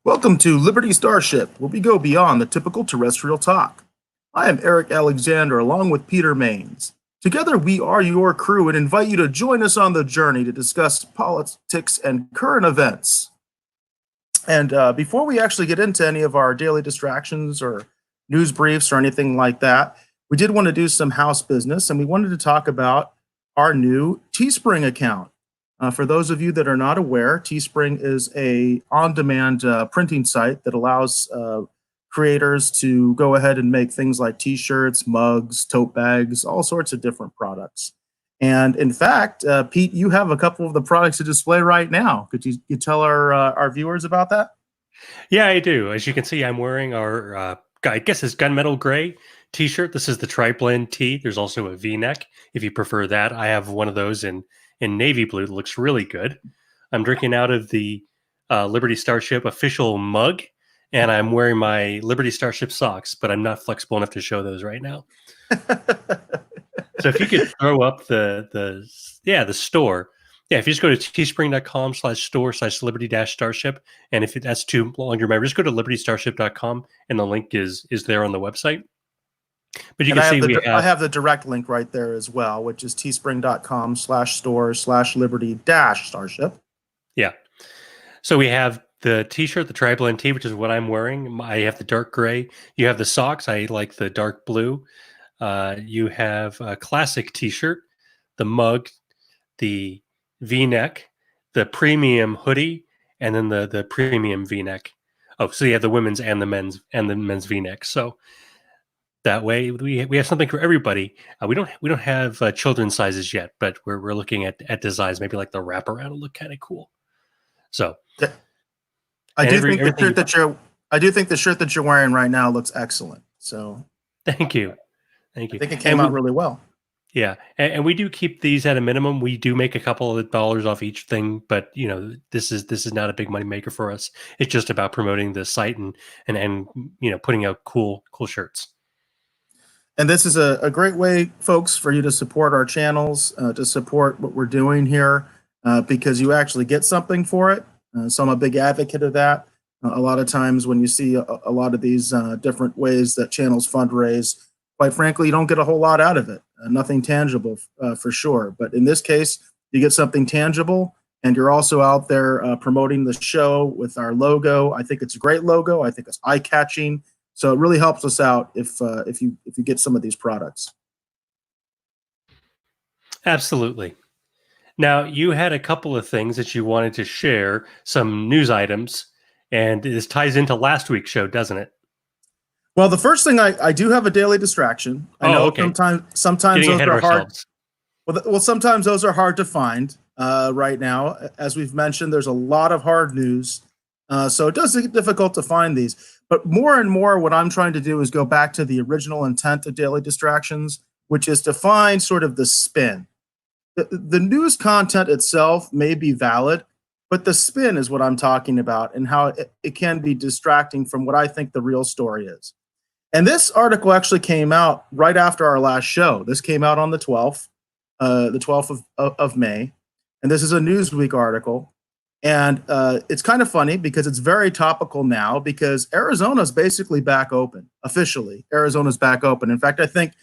Welcome to Liberty Starship, where we go beyond the typical terrestrial talk. I am Eric Alexander, along with Peter Maines. Together, we are your crew and invite you to join us on the journey to discuss politics and current events. And before we actually get into any of our daily distractions or news briefs or anything like that, we did want to do some house business, and we wanted to talk about our new Teespring account. For those of you that are not aware, Teespring is a on-demand printing site that allows creators to go ahead and make things like t-shirts, mugs, tote bags, all sorts of different products. And in fact, Pete, you have a couple of the products to display right now. Could you tell our viewers about that? Yeah, I do. As you can see, I'm wearing our, I guess it's gunmetal gray t-shirt. This is the tri-blend tee. There's also a V-neck if you prefer that. I have one of those in navy blue that looks really good. I'm drinking out of the Liberty Starship official mug, and I'm wearing my Liberty Starship socks, but I'm not flexible enough to show those right now. So if you could throw up the store. Yeah, if you just go to teespring.com/store/liberty-starship, and if that's too long to remember, just go to libertystarship.com, and the link is there on the website. But you And can see I have the direct link right there as well, which is teespring.com/store/liberty-starship. Yeah. So we have the t-shirt, the tri-blend tee, which is what I'm wearing. I have the dark gray. You have the socks. I like the dark blue. You have a classic t-shirt, the mug, the V-neck, the premium hoodie, and then the premium V-neck. Oh, so you have the women's and the men's V-neck. So that way we have something for everybody. We don't have children's sizes yet, but we're looking at designs. Maybe like the wraparound will look kind of cool. So I do think the shirt that you're wearing right now looks excellent. So thank you. I think it came out really well. Yeah, and we do keep these at a minimum. We do make a couple of dollars off each thing, but this is not a big money maker for us. It's just about promoting the site and putting out cool shirts. And this is a great way, folks, for you to support our channels, to support what we're doing here, because you actually get something for it. So I'm a big advocate of that. A lot of times when you see a lot of these different ways that channels fundraise, quite frankly, you don't get a whole lot out of it. Nothing tangible for sure. But in this case, you get something tangible, and you're also out there promoting the show with our logo. I think it's a great logo. I think it's eye-catching. So it really helps us out if you get some of these products. Absolutely. Now, you had a couple of things that you wanted to share, some news items, and this ties into last week's show, doesn't it? Well, the first thing, I do have a daily distraction. I know okay. Sometimes Getting those are hard. Ourselves. Well, sometimes those are hard to find right now. As we've mentioned, there's a lot of hard news. So it does get difficult to find these. But more and more, what I'm trying to do is go back to the original intent of daily distractions, which is to find sort of the spin. The news content itself may be valid, but the spin is what I'm talking about, and how it can be distracting from what I think the real story is. And this article actually came out right after our last show. This came out on the 12th of May. And this is a Newsweek article. And it's kind of funny because it's very topical now, because Arizona is basically back open. Officially, Arizona's back open. In fact, I think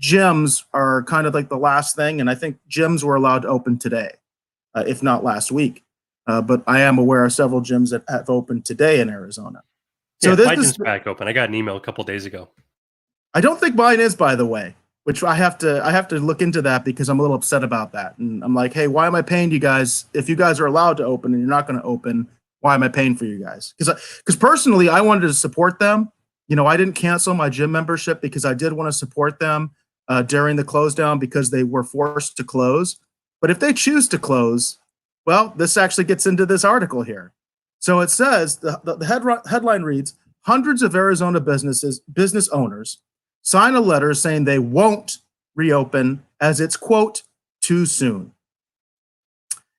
gyms are kind of like the last thing. And I think gyms were allowed to open today, if not last week. But I am aware of several gyms that have opened today in Arizona. So this is back open. I got an email a couple days ago. I don't think mine is, by the way, which I have to look into that, because I'm a little upset about that. And I'm like, hey, why am I paying you guys if you guys are allowed to open and you're not going to open? Why am I paying for you guys? Because personally, I wanted to support them. I didn't cancel my gym membership because I did want to support them during the close down, because they were forced to close. But if they choose to close, well, this actually gets into this article here. So it says, the headline reads, hundreds of Arizona business owners sign a letter saying they won't reopen as it's, quote, too soon.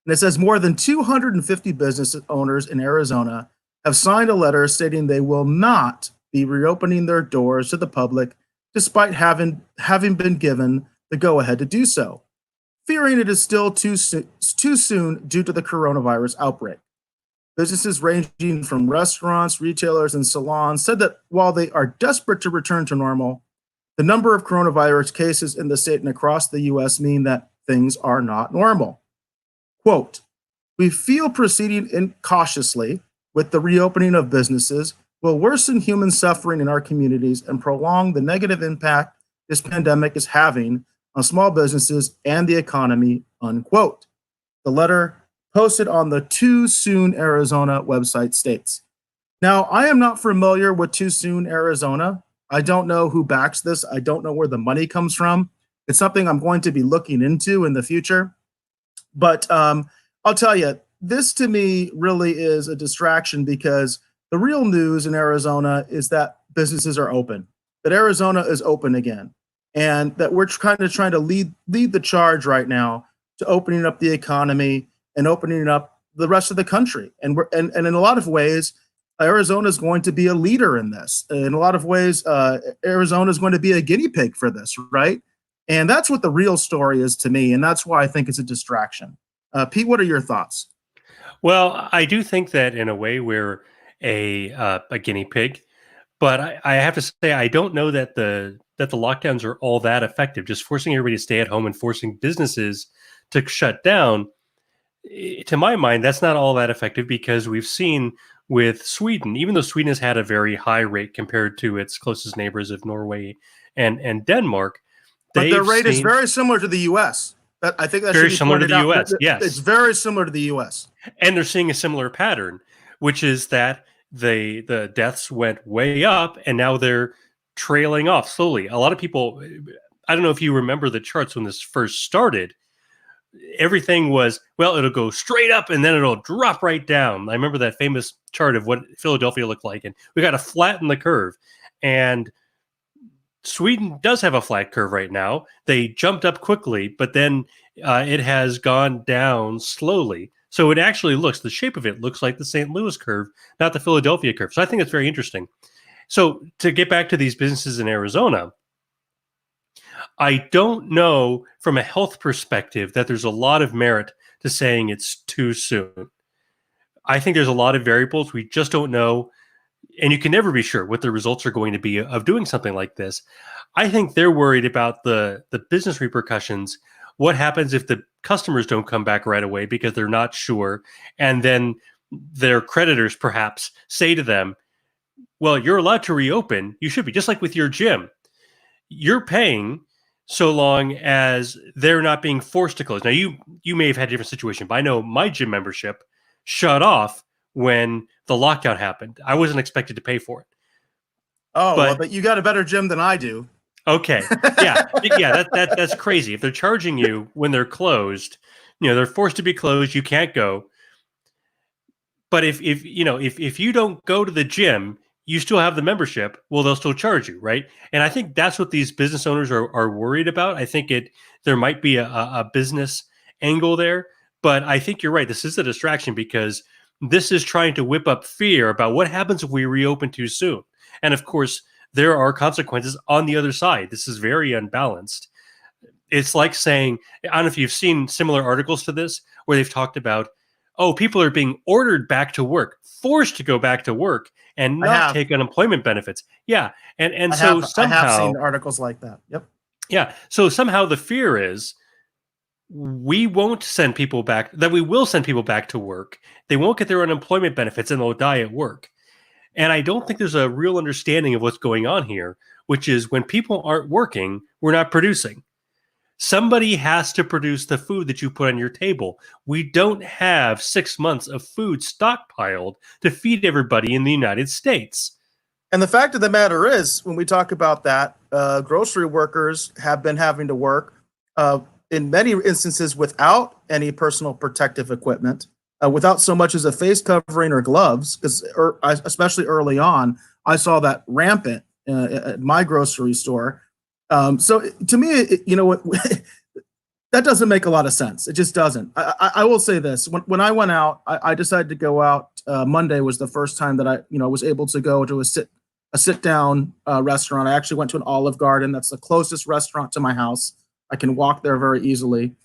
And it says more than 250 business owners in Arizona have signed a letter stating they will not be reopening their doors to the public despite having been given the go-ahead to do so, fearing it is still too soon due to the coronavirus outbreak. Businesses ranging from restaurants, retailers, and salons said that while they are desperate to return to normal, the number of coronavirus cases in the state and across the U.S. mean that things are not normal. Quote, we feel proceeding cautiously with the reopening of businesses will worsen human suffering in our communities and prolong the negative impact this pandemic is having on small businesses and the economy, unquote. The letter posted on the Too Soon Arizona website states. Now, I am not familiar with Too Soon Arizona. I don't know who backs this. I don't know where the money comes from. It's something I'm going to be looking into in the future. But I'll tell you, this to me really is a distraction because the real news in Arizona is that businesses are open, that Arizona is open again, and that we're kind of trying to lead the charge right now to opening up the economy and opening up the rest of the country. And in a lot of ways, Arizona is going to be a leader in this. In a lot of ways, Arizona is going to be a guinea pig for this, right? And that's what the real story is to me, and that's why I think it's a distraction. Pete, what are your thoughts? Well, I do think that in a way we're a guinea pig, but I have to say I don't know that the lockdowns are all that effective. Just forcing everybody to stay at home and forcing businesses to shut down, to my mind, that's not all that effective because we've seen with Sweden, even though Sweden has had a very high rate compared to its closest neighbors of Norway and Denmark, But their rate is seen very similar to the U.S. I think that very should be similar to pointed the out. U.S. Yes, It's very similar to the U.S. and they're seeing a similar pattern, which is that the deaths went way up and now they're trailing off slowly. A lot of people, I don't know if you remember the charts when this first started. Everything was, well, it'll go straight up and then it'll drop right down. I remember that famous chart of what Philadelphia looked like, and we got to flatten the curve. And Sweden does have a flat curve right now. They jumped up quickly, but then it has gone down slowly. So it actually looks, the shape of it looks like the St. Louis curve, not the Philadelphia curve. So I think it's very interesting. So to get back to these businesses in Arizona, I don't know from a health perspective that there's a lot of merit to saying it's too soon. I think there's a lot of variables we just don't know, and you can never be sure what the results are going to be of doing something like this. I think they're worried about the business repercussions. What happens if the customers don't come back right away because they're not sure, and then their creditors perhaps say to them, well, you're allowed to reopen. You should be, just like with your gym. You're paying so long as they're not being forced to close. Now, you may have had a different situation, but I know my gym membership shut off when the lockdown happened. I wasn't expected to pay for it. Oh, but, well, but you got a better gym than I do. Okay. Yeah. Yeah. That's crazy. If they're charging you when they're closed, they're forced to be closed. You can't go. But if you don't go to the gym, you still have the membership. Well, they'll still charge you, right? And I think that's what these business owners are worried about. I think there might be a business angle there, but I think you're right. This is a distraction because this is trying to whip up fear about what happens if we reopen too soon. And of course, there are consequences on the other side. This is very unbalanced. It's like saying, I don't know if you've seen similar articles to this where they've talked about, oh, people are being ordered back to work, forced to go back to work and not take unemployment benefits. Yeah. And so somehow I have seen articles like that. Yep. Yeah. So somehow the fear is we won't send people back, that we will send people back to work. They won't get their unemployment benefits and they'll die at work. And I don't think there's a real understanding of what's going on here, which is when people aren't working, we're not producing. Somebody has to produce the food that you put on your table. We don't have 6 months of food stockpiled to feed everybody in the United States. And the fact of the matter is, when we talk about that, grocery workers have been having to work in many instances without any personal protective equipment, without so much as a face covering or gloves, because especially early on, I saw that rampant at my grocery store. So to me, that doesn't make a lot of sense. It just doesn't. I will say this: when I went out, I decided to go out. Monday was the first time that I was able to go to a sit down restaurant. I actually went to an Olive Garden. That's the closest restaurant to my house. I can walk there very easily.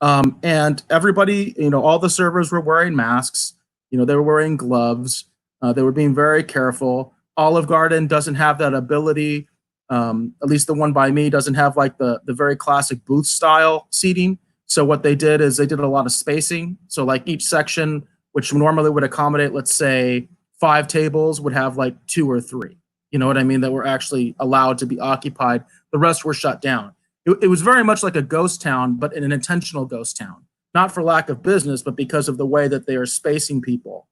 And everybody, all the servers were wearing masks. They were wearing gloves. They were being very careful. Olive Garden doesn't have that ability. At least the one by me doesn't have like the very classic booth style seating. So what they did is they did a lot of spacing. So like each section, which normally would accommodate, let's say 5 tables, would have like 2 or 3. You know what I mean? That were actually allowed to be occupied. The rest were shut down. It was very much like a ghost town, but an intentional ghost town, not for lack of business, but because of the way that they are spacing people.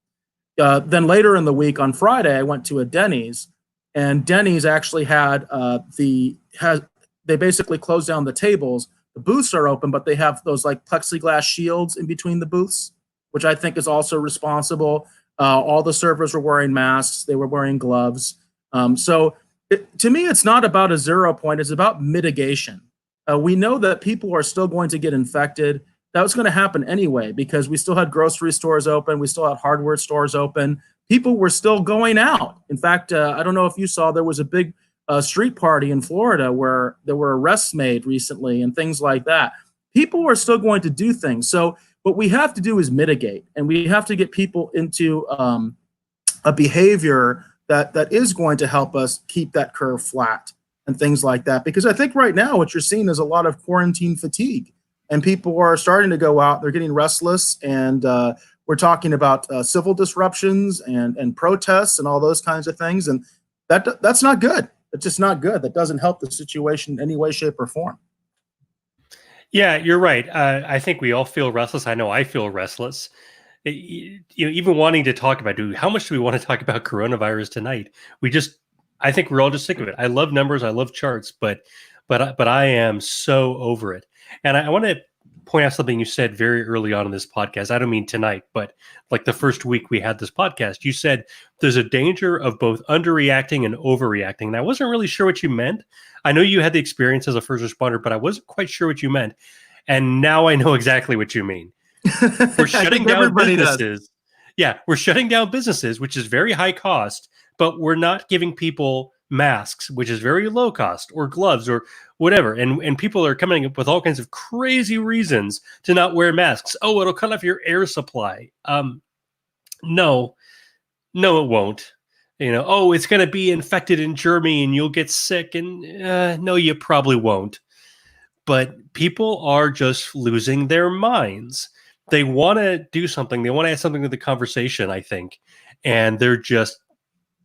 Then later in the week on Friday, I went to a Denny's, and Denny's actually had they basically closed down the tables. The booths are open, but they have those like plexiglass shields in between the booths, which I think is also responsible. All the servers were wearing masks. They were wearing gloves. To me, it's not about a 0 point. It's about mitigation. We know that people are still going to get infected. That was going to happen anyway because we still had grocery stores open. We still had hardware stores open. People were still going out. In fact, I don't know if you saw, there was a big street party in Florida where there were arrests made recently and things like that. People were still going to do things. So what we have to do is mitigate, and we have to get people into a behavior that is going to help us keep that curve flat and things like that. Because I think right now what you're seeing is a lot of quarantine fatigue, and people are starting to go out. They're getting restless, and we're talking about civil disruptions and protests and all those kinds of things. And that's not good. It's just not good. That doesn't help the situation in any way, shape, or form. Yeah, you're right. I think we all feel restless. I know I feel restless. Even wanting to talk about, how much do we want to talk about coronavirus tonight? I think we're all just sick of it. I love numbers. I love charts, but I am so over it. And I want to point out something you said very early on in this podcast. I don't mean tonight, but like the first week we had this podcast, you said there's a danger of both underreacting and overreacting. And I wasn't really sure what you meant. I know you had the experience as a first responder, but I wasn't quite sure what you meant. And now I know exactly what you mean. We're shutting down businesses. Yeah, we're shutting down businesses, which is very high cost, but we're not giving people masks, which is very low cost, or gloves, or whatever. And people are coming up with all kinds of crazy reasons to not wear masks. Oh, it'll cut off your air supply. No, it won't. Oh, it's going to be infected in Germany and you'll get sick. And no, you probably won't. But people are just losing their minds. They want to do something. They want to add something to the conversation, I think. And they're just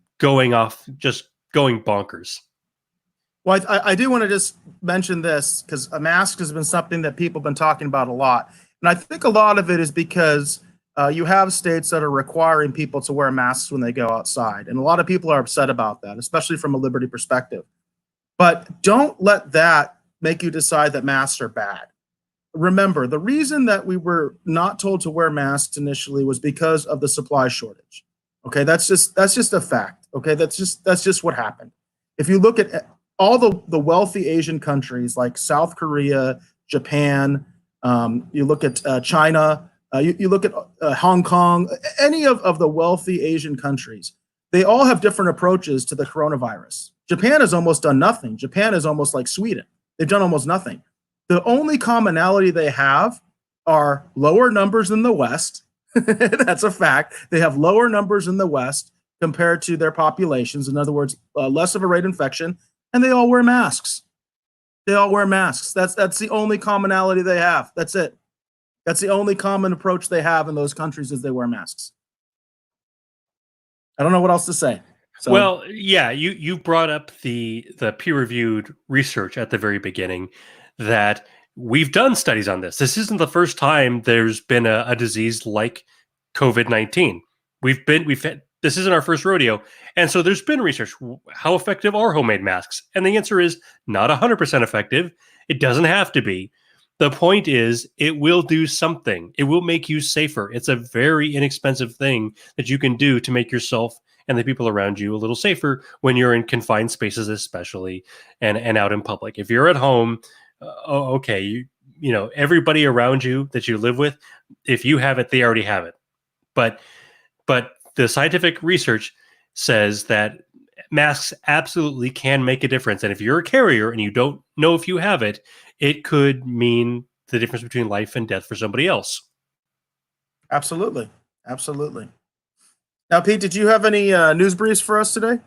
going bonkers. Well, I do want to just mention this because a mask has been something that people have been talking about a lot. And I think a lot of it is because you have states that are requiring people to wear masks when they go outside. And a lot of people are upset about that, especially from a liberty perspective. But don't let that make you decide that masks are bad. Remember, the reason that we were not told to wear masks initially was because of the supply shortage. Okay, that's just a fact. Okay, that's just what happened. If you look at all the wealthy Asian countries like South Korea, Japan, you look at China, you look at Hong Kong, any of the wealthy Asian countries, they all have different approaches to the coronavirus. Japan has almost done nothing. Japan is almost like Sweden. They've done almost nothing. The only commonality they have are lower numbers in the West. That's a fact. They have lower numbers in the West compared to their populations. In other words, less of a rate of infection, and they all wear masks. They all wear masks. That's the only commonality they have. That's it. That's the only common approach they have in those countries is they wear masks. I don't know what else to say. So, well, yeah, you brought up the peer-reviewed research at the very beginning that we've done studies on this. This isn't the first time there's been a disease like COVID-19. This isn't our first rodeo. And so there's been research. How effective are homemade masks? And the answer is not 100% effective. It doesn't have to be. The point is, it will do something. It will make you safer. It's a very inexpensive thing that you can do to make yourself and the people around you a little safer when you're in confined spaces, especially, and out in public. If you're at home, okay, everybody around you that you live with, if you have it, they already have it. But the scientific research says that masks absolutely can make a difference. And if you're a carrier and you don't know if you have it, it could mean the difference between life and death for somebody else. Absolutely. Absolutely. Now, Pete, did you have any news briefs for us today?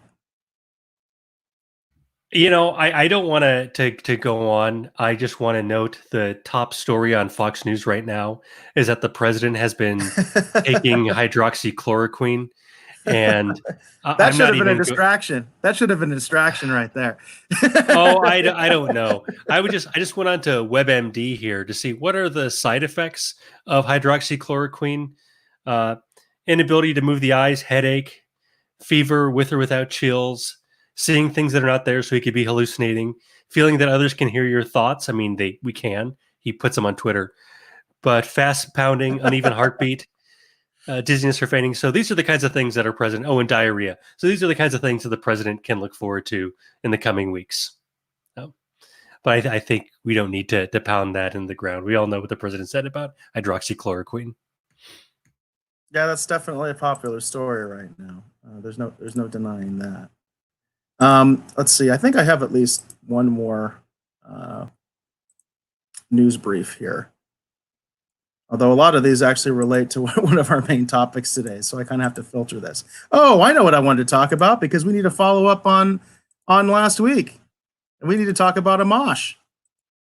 I don't want to go on. I just want to note the top story on Fox News right now is that the president has been taking hydroxychloroquine, and That I'm should not have been a even. distraction. That should have been a distraction right there. Oh, I don't know. I just went on to WebMD here to see what are the side effects of hydroxychloroquine. Uh, Inability to move the eyes, headache, fever with or without chills, seeing things that are not there, so he could be hallucinating, feeling that others can hear your thoughts. I mean, we can. He puts them on Twitter, but fast pounding, uneven heartbeat, dizziness or fainting. So these are the kinds of things that are present. Oh, and diarrhea. So these are the kinds of things that the president can look forward to in the coming weeks. Oh. But I think we don't need to pound that in the ground. We all know what the president said about hydroxychloroquine. Yeah, that's definitely a popular story right now. There's no denying that. Let's see. I think I have at least one more uh, news brief here. Although a lot of these actually relate to one of our main topics today, so I kind of have to filter this. Oh, I know what I wanted to talk about because we need to follow up on last week, and we need to talk about Amash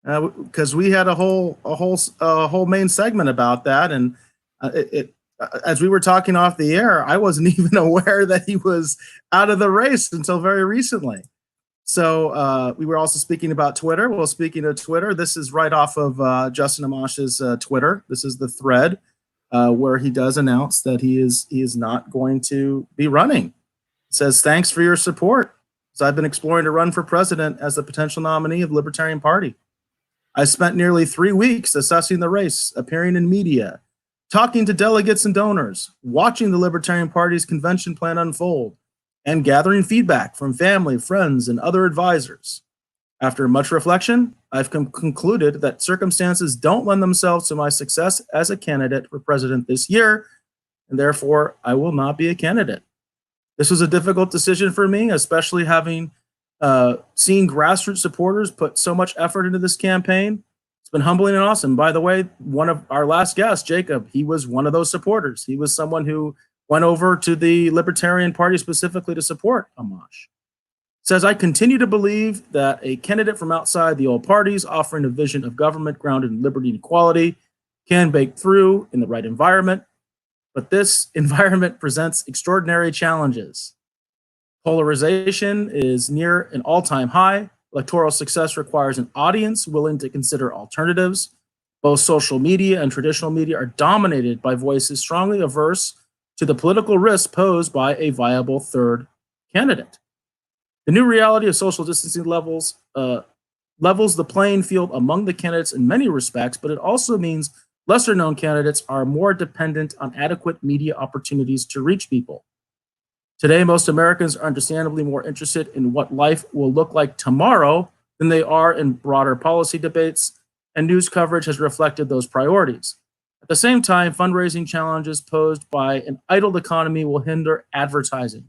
because we had a whole main segment about that, and as we were talking off the air, I wasn't even aware that he was out of the race until very recently. So we were also speaking about Twitter. Well, speaking of Twitter, this is right off of Justin Amash's Twitter. This is the thread where he does announce that he is not going to be running. It says, "Thanks for your support. So I've been exploring to run for president as a potential nominee of the Libertarian Party. I spent nearly 3 weeks assessing the race, appearing in media, talking to delegates and donors, watching the Libertarian Party's convention plan unfold, and gathering feedback from family, friends, and other advisors. After much reflection, I've concluded that circumstances don't lend themselves to my success as a candidate for president this year, and therefore I will not be a candidate. This was a difficult decision for me, especially having seen grassroots supporters put so much effort into this campaign. It's been humbling and awesome. By the way, one of our last guests, Jacob, he was one of those supporters. He was someone who went over to the Libertarian Party specifically to support Amash. Says, I continue to believe that a candidate from outside the old parties offering a vision of government grounded in liberty and equality can break through in the right environment, but this environment presents extraordinary challenges. Polarization is near an all-time high. Electoral success requires an audience willing to consider alternatives. Both social media and traditional media are dominated by voices strongly averse to the political risk posed by a viable third candidate. The new reality of social distancing levels the playing field among the candidates in many respects, but it also means lesser known candidates are more dependent on adequate media opportunities to reach people. Today, most Americans are understandably more interested in what life will look like tomorrow than they are in broader policy debates, and news coverage has reflected those priorities. At the same time, fundraising challenges posed by an idled economy will hinder advertising.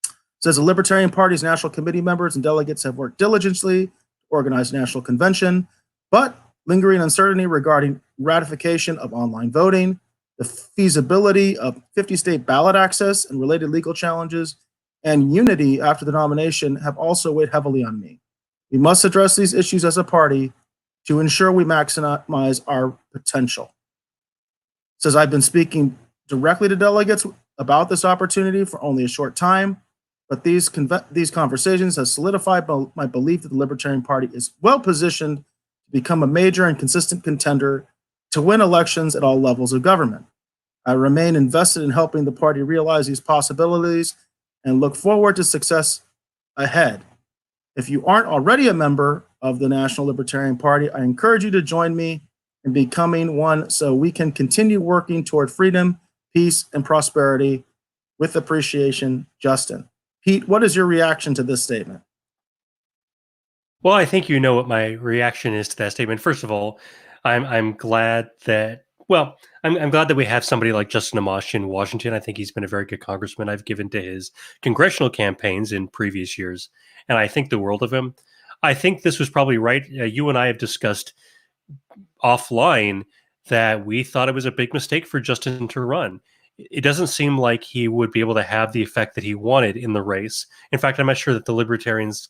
It says the Libertarian Party's national committee members and delegates have worked diligently to organize a national convention, but lingering uncertainty regarding ratification of online voting, the feasibility of 50-state ballot access and related legal challenges, and unity after the nomination have also weighed heavily on me. We must address these issues as a party to ensure we maximize our potential. Says I've been speaking directly to delegates about this opportunity for only a short time, but these conversations have solidified my belief that the Libertarian Party is well positioned to become a major and consistent contender to win elections at all levels of government. I remain invested in helping the party realize these possibilities and look forward to success ahead. If you aren't already a member of the National Libertarian Party, I encourage you to join me in becoming one so we can continue working toward freedom, peace, and prosperity. With appreciation, Justin. Pete, what is your reaction to this statement? Well, I think you know what my reaction is to that statement. First of all, I'm glad that I'm glad that we have somebody like Justin Amash in Washington. I think he's been a very good congressman. I've given to his congressional campaigns in previous years, and I think the world of him. I think this was probably right. You and I have discussed offline that we thought it was a big mistake for Justin to run. it doesn't seem like he would be able to have the effect that he wanted in the race. In fact, I'm not sure that the Libertarians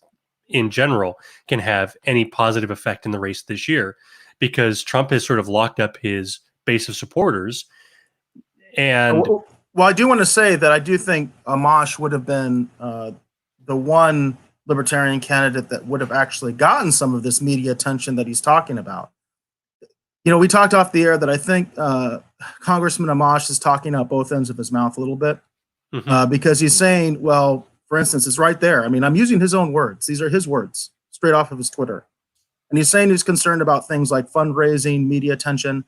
in general can have any positive effect in the race this year, because Trump has sort of locked up his base of supporters. And well, I do want to say that I do think Amash would have been the one Libertarian candidate that would have actually gotten some of this media attention that he's talking about. We talked off the air that I think Congressman Amash is talking out both ends of his mouth a little bit, because he's saying, well, for instance, it's right there. I mean, I'm using his own words. These are his words straight off of his Twitter. And he's saying he's concerned about things like fundraising, media attention.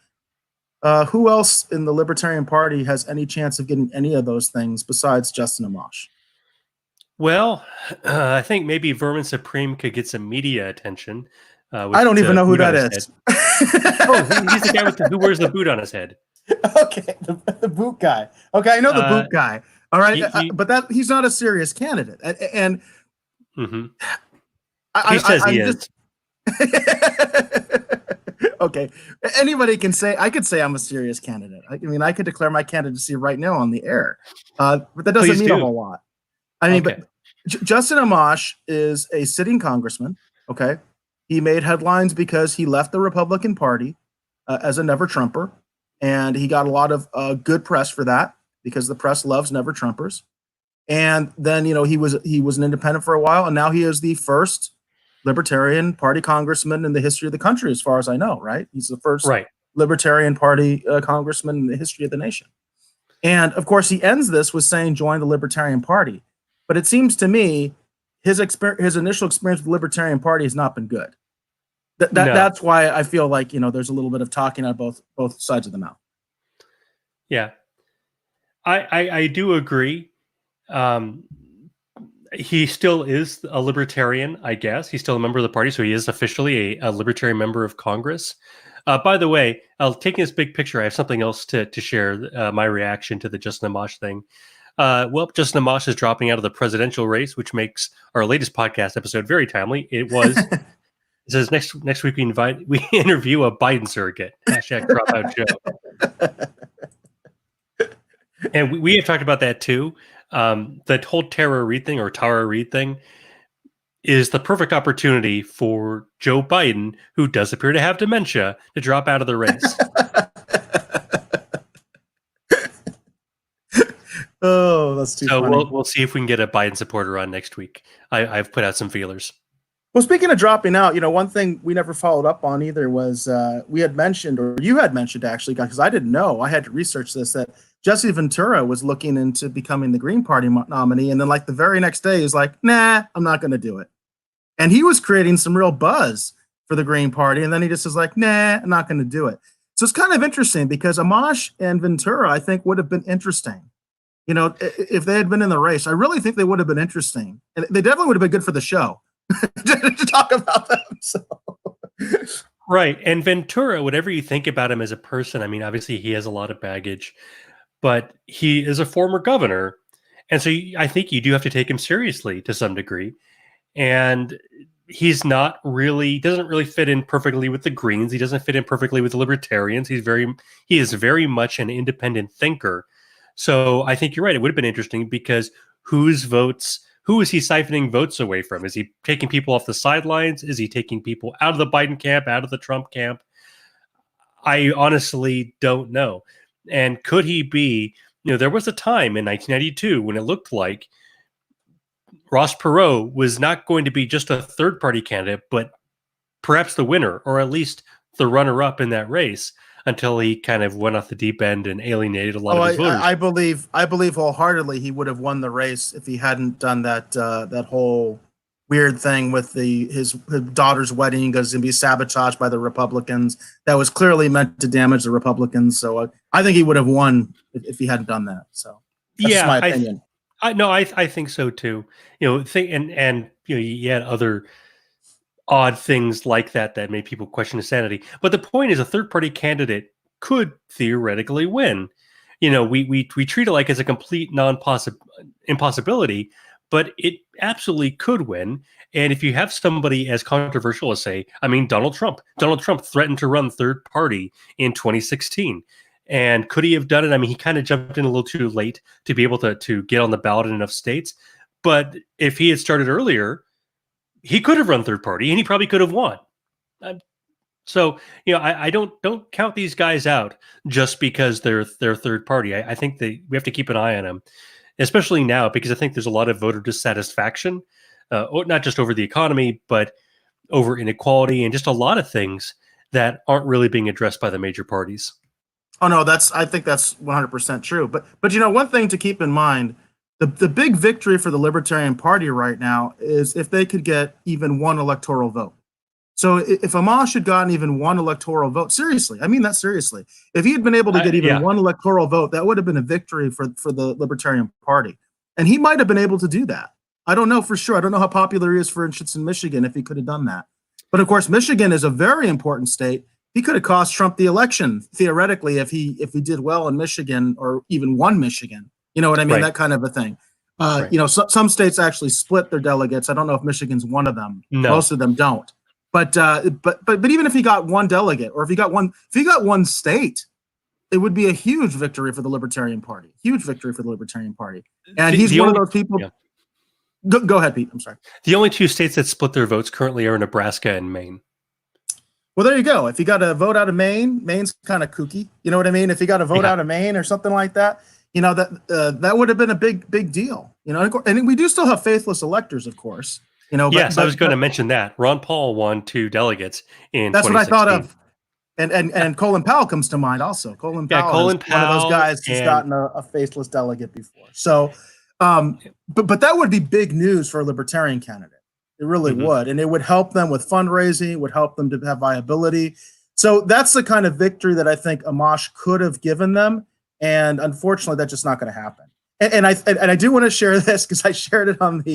Who else in the Libertarian Party has any chance of getting any of those things besides Justin Amash? Well, I think maybe Vermin Supreme could get some media attention. I don't even know who that is. He's the guy who wears the boot on his head. Okay, the boot guy. Okay, I know the boot guy. All right, but he's not a serious candidate. And he says he is. Okay, anybody can say. I could say I'm a serious candidate. I mean, I could declare my candidacy right now on the air, but that doesn't mean a whole lot. I mean, but Justin Amash is a sitting congressman. Okay, he made headlines because he left the Republican Party as a never Trumper, and he got a lot of good press for that because the press loves never Trumpers. And then he was an independent for a while, and now he is the first Libertarian Party congressman in the history of the country, as far as I know. Right? He's the first Libertarian Party congressman in the history of the nation. And of course, he ends this with saying, "Join the Libertarian Party." But it seems to me his initial experience with the Libertarian Party has not been good. That's why I feel like there's a little bit of talking on both sides of the mouth. Yeah, I do agree. He still is a Libertarian, I guess. He's still a member of the party, so he is officially a Libertarian member of Congress. By the way, taking this big picture, I have something else to share, my reaction to the Justin Amash thing. Well, Justin Amash is dropping out of the presidential race, which makes our latest podcast episode very timely. It was. It says next week we interview a Biden surrogate. Hashtag dropout Joe. And we have talked about that too. That whole Tara Reid thing is the perfect opportunity for Joe Biden, who does appear to have dementia, to drop out of the race. Oh, that's too funny. So we'll see if we can get a Biden supporter on next week. I've put out some feelers. Well, speaking of dropping out, one thing we never followed up on either was we had mentioned, or you had mentioned actually, because I didn't know, I had to research this, that Jesse Ventura was looking into becoming the Green Party nominee. And then like the very next day, he's like, nah, I'm not going to do it. And he was creating some real buzz for the Green Party. And then he just was like, nah, I'm not going to do it. So it's kind of interesting because Amash and Ventura, I think, would have been interesting. If they had been in the race, I really think they would have been interesting. And they definitely would have been good for the show to talk about them. So. Right. And Ventura, whatever you think about him as a person, I mean, obviously he has a lot of baggage, but he is a former governor. And so I think you do have to take him seriously to some degree. And he's doesn't really fit in perfectly with the Greens. He doesn't fit in perfectly with the Libertarians. He is very much an independent thinker. So I think you're right. It would have been interesting because who is he siphoning votes away from? Is he taking people off the sidelines? Is he taking people out of the Biden camp, out of the Trump camp? I honestly don't know. And could he be, there was a time in 1992 when it looked like Ross Perot was not going to be just a third party candidate, but perhaps the winner, or at least the runner up in that race, until he kind of went off the deep end and alienated a lot of his voters. I believe wholeheartedly he would have won the race if he hadn't done that whole weird thing with his daughter's wedding because it'd be sabotaged by the Republicans. That was clearly meant to damage the Republicans. So I think he would have won if he hadn't done that. So that's my opinion. I think so too. You had other odd things like that made people question his sanity. But the point is, a third-party candidate could theoretically win. We treat it like it's a complete impossibility, but it absolutely could win. And if you have somebody as controversial as, Donald Trump threatened to run third party in 2016. And could he have done it? I mean, he kind of jumped in a little too late to be able to get on the ballot in enough states. But if he had started earlier, he could have run third party, and he probably could have won. So I don't count these guys out just because they're third party. I think we have to keep an eye on them, especially now, because I think there's a lot of voter dissatisfaction, not just over the economy, but over inequality and just a lot of things that aren't really being addressed by the major parties. Oh no, I think that's 100% true. But one thing to keep in mind, the big victory for the Libertarian Party right now is if they could get even one electoral vote. So if Amash had gotten even one electoral vote, seriously, I mean that seriously, if he had been able to get even one electoral vote, that would have been a victory for the Libertarian Party. And he might have been able to do that. I don't know for sure. I don't know how popular he is, for instance, in Michigan, if he could have done that. But of course, Michigan is a very important state. He could have cost Trump the election, theoretically, if he did well in Michigan or even won Michigan. You know what I mean? Right. That kind of a thing. Right. Some states actually split their delegates. I don't know if Michigan's one of them. No. Most of them don't. But even if he got one delegate, or if he got one state, it would be a huge victory for the Libertarian Party. Huge victory for the Libertarian Party. And he's one of those people. Yeah. Go ahead, Pete. I'm sorry. The only two states that split their votes currently are Nebraska and Maine. Well, there you go. If you got a vote out of Maine, Maine's kind of kooky. You know what I mean? If you got a vote out of Maine or something like that, that would have been a big deal. And we do still have faithless electors, of course. Yes, I was going to mention that. Ron Paul won 2 delegates in. That's what I thought of. And Colin Powell comes to mind also. Colin Powell is one of those guys who's gotten a faithless delegate before. So, but that would be big news for a Libertarian candidate. It really would. And it would help them with fundraising. It would help them to have viability. So that's the kind of victory that I think Amash could have given them. And unfortunately, that's just not going to happen. And I do want to share this because I shared it on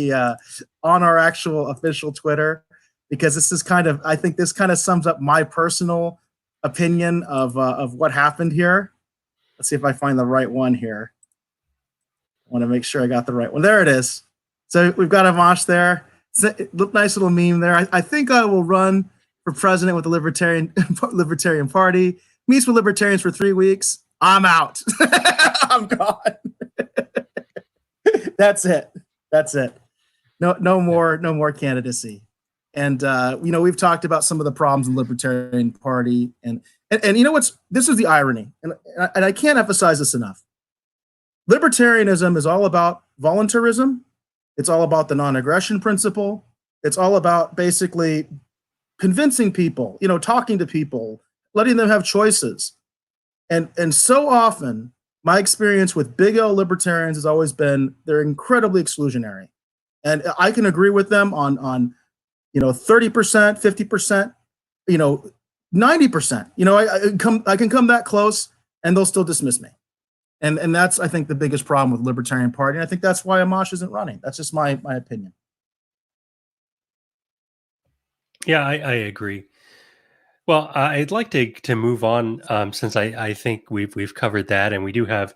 on our actual official Twitter, because I think this kind of sums up my personal opinion of what happened here. Let's see if I find the right one here. I want to make sure I got the right one. There it is. So we've got Amash there. Nice little meme there. I think I will run for president with the Libertarian Party. Meets with libertarians for 3 weeks. I'm out. I'm gone. That's it. No more candidacy. And we've talked about some of the problems in the Libertarian Party, and this is the irony, and I can't emphasize this enough. Libertarianism is all about voluntarism. It's all about the non-aggression principle. It's all about basically convincing people, talking to people, letting them have choices. And so often, my experience with big L libertarians has always been they're incredibly exclusionary. And I can agree with them on 30%, 50%, 90%. I can come that close and they'll still dismiss me. And that's, I think, the biggest problem with the Libertarian Party. And I think that's why Amash isn't running. That's just my opinion. Yeah, I agree. Well, I'd like to move on since I think we've covered that, and we do have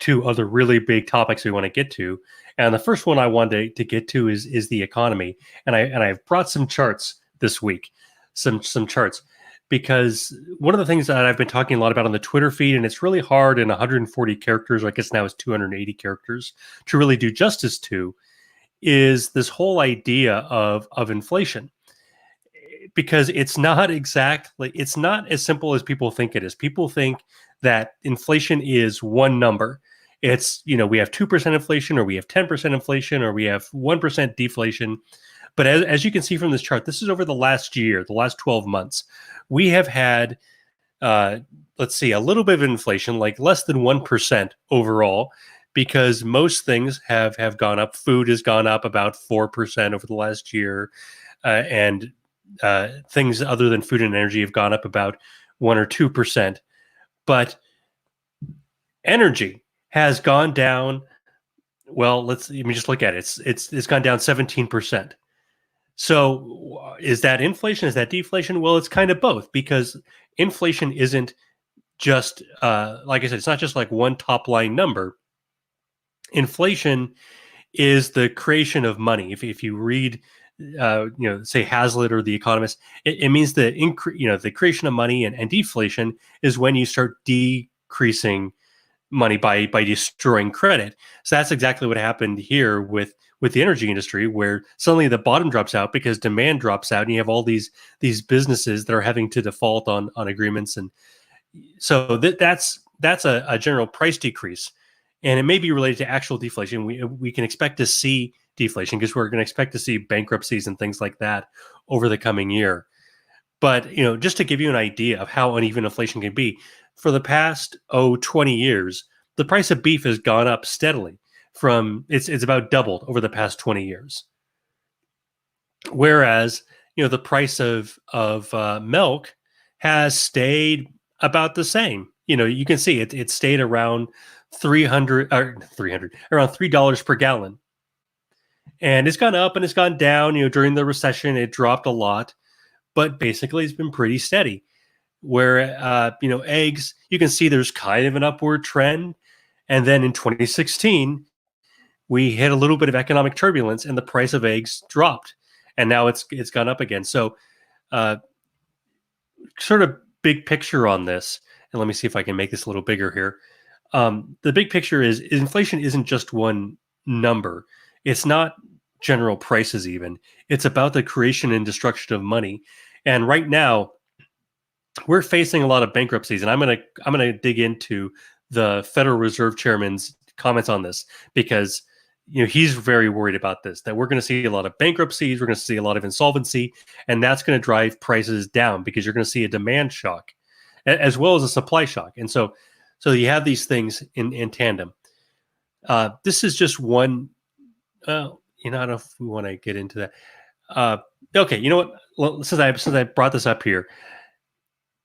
2 other really big topics we want to get to. And the first one I wanted to get to is the economy, and I've brought some charts this week, some charts, because one of the things that I've been talking a lot about on the Twitter feed, and it's really hard in 140 characters, or I guess now it's 280 characters, to really do justice to, is this whole idea of inflation. Because it's not as simple as people think it is. People think that inflation is one number. It's, we have 2% inflation, or we have 10% inflation, or we have 1% deflation. But as you can see from this chart, this is over the last year, the last 12 months. We have had, a little bit of inflation, like less than 1% overall, because most things have gone up. Food has gone up about 4% over the last year, and things other than food and energy have gone up about 1 or 2%, but energy has gone down. Well, let me just look at it. It's gone down 17%. So is that inflation? Is that deflation? Well, it's kind of both, because inflation isn't just like I said, it's not just like one top line number. Inflation is the creation of money. If you read say Hazlitt or The Economist, it means the the creation of money, and deflation is when you start decreasing increasing money by destroying credit. So that's exactly what happened here with the energy industry, where suddenly the bottom drops out because demand drops out, and you have all these businesses that are having to default on agreements, and so that's a general price decrease, and it may be related to actual deflation. We can expect to see deflation because we're going to expect to see bankruptcies and things like that over the coming year. But just to give you an idea of how uneven inflation can be, for the past 20 years, the price of beef has gone up steadily. It's about doubled over the past 20 years. Whereas the price of milk has stayed about the same. You can see it stayed around 300 around $3 per gallon, and it's gone up and it's gone down. During the recession, it dropped a lot, but basically it's been pretty steady. Where eggs, you can see there's kind of an upward trend, and then in 2016 we hit a little bit of economic turbulence and the price of eggs dropped, and now it's gone up again. So sort of big picture on this, and let me see if I can make this a little bigger here. The big picture is inflation isn't just one number. It's not general prices even. It's about the creation and destruction of money. And right now, we're facing a lot of bankruptcies, and I'm gonna dig into the Federal Reserve Chairman's comments on this, because he's very worried about this, that we're going to see a lot of bankruptcies, we're going to see a lot of insolvency, and that's going to drive prices down because you're going to see a demand shock as well as a supply shock. And so you have these things in tandem. This is just one. I don't know if we want to get into that. Okay, you know what? Well, since I brought this up here,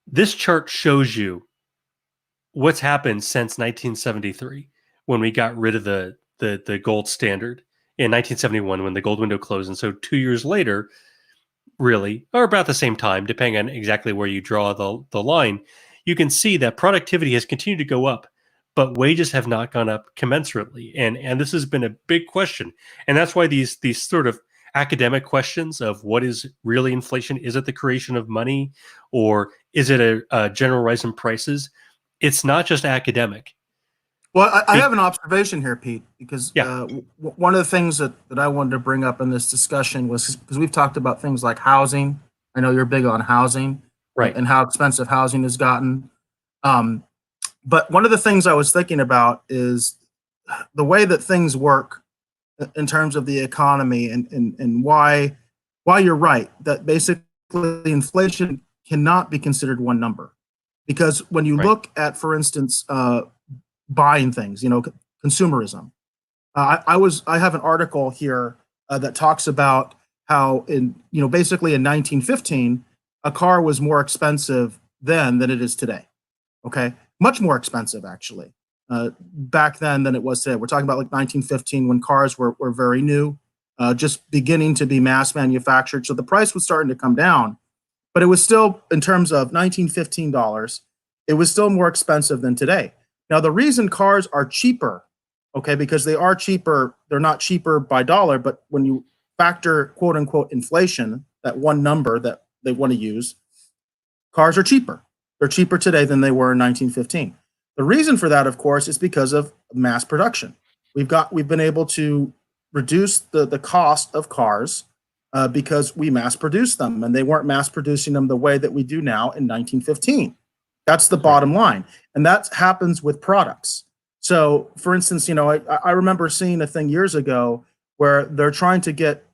this chart shows you what's happened since 1973, when we got rid of the gold standard in 1971, when the gold window closed. And so 2 years later, really, or about the same time, depending on exactly where you draw the line, you can see that productivity has continued to go up, but wages have not gone up commensurately. And this has been a big question. And that's why these sort of academic questions of what is really inflation, is it the creation of money, or is it a general rise in prices? It's not just academic. Well, I have an observation here, Pete, because Yeah. one of the things that I wanted to bring up in this discussion was because we've talked about things like housing. I know you're big on housing, Right. and how expensive housing has gotten. But one of the things I was thinking about is the way that things work in terms of the economy, and why you're right, that basically inflation cannot be considered one number. Because when you Right. look at, for instance, buying things, consumerism. I have an article here that talks about how basically in 1915, a car was more expensive then than it is today. Okay, much more expensive actually back then than it was today. We're talking about like 1915, when cars were very new, just beginning to be mass manufactured. So the price was starting to come down, but it was still, in terms of $1915, it was still more expensive than today. Now, the reason cars are cheaper, okay, because they are cheaper, they're not cheaper by dollar, but when you factor quote unquote inflation, that one number that they want to use, cars are cheaper. They're cheaper today than they were in 1915. The reason for that, of course, is because of mass production. We've been able to reduce the cost of cars because we mass produce them, and they weren't mass producing them the way that we do now in 1915. That's the bottom line. And that happens with products. So, for instance, I remember seeing a thing years ago where they're trying to get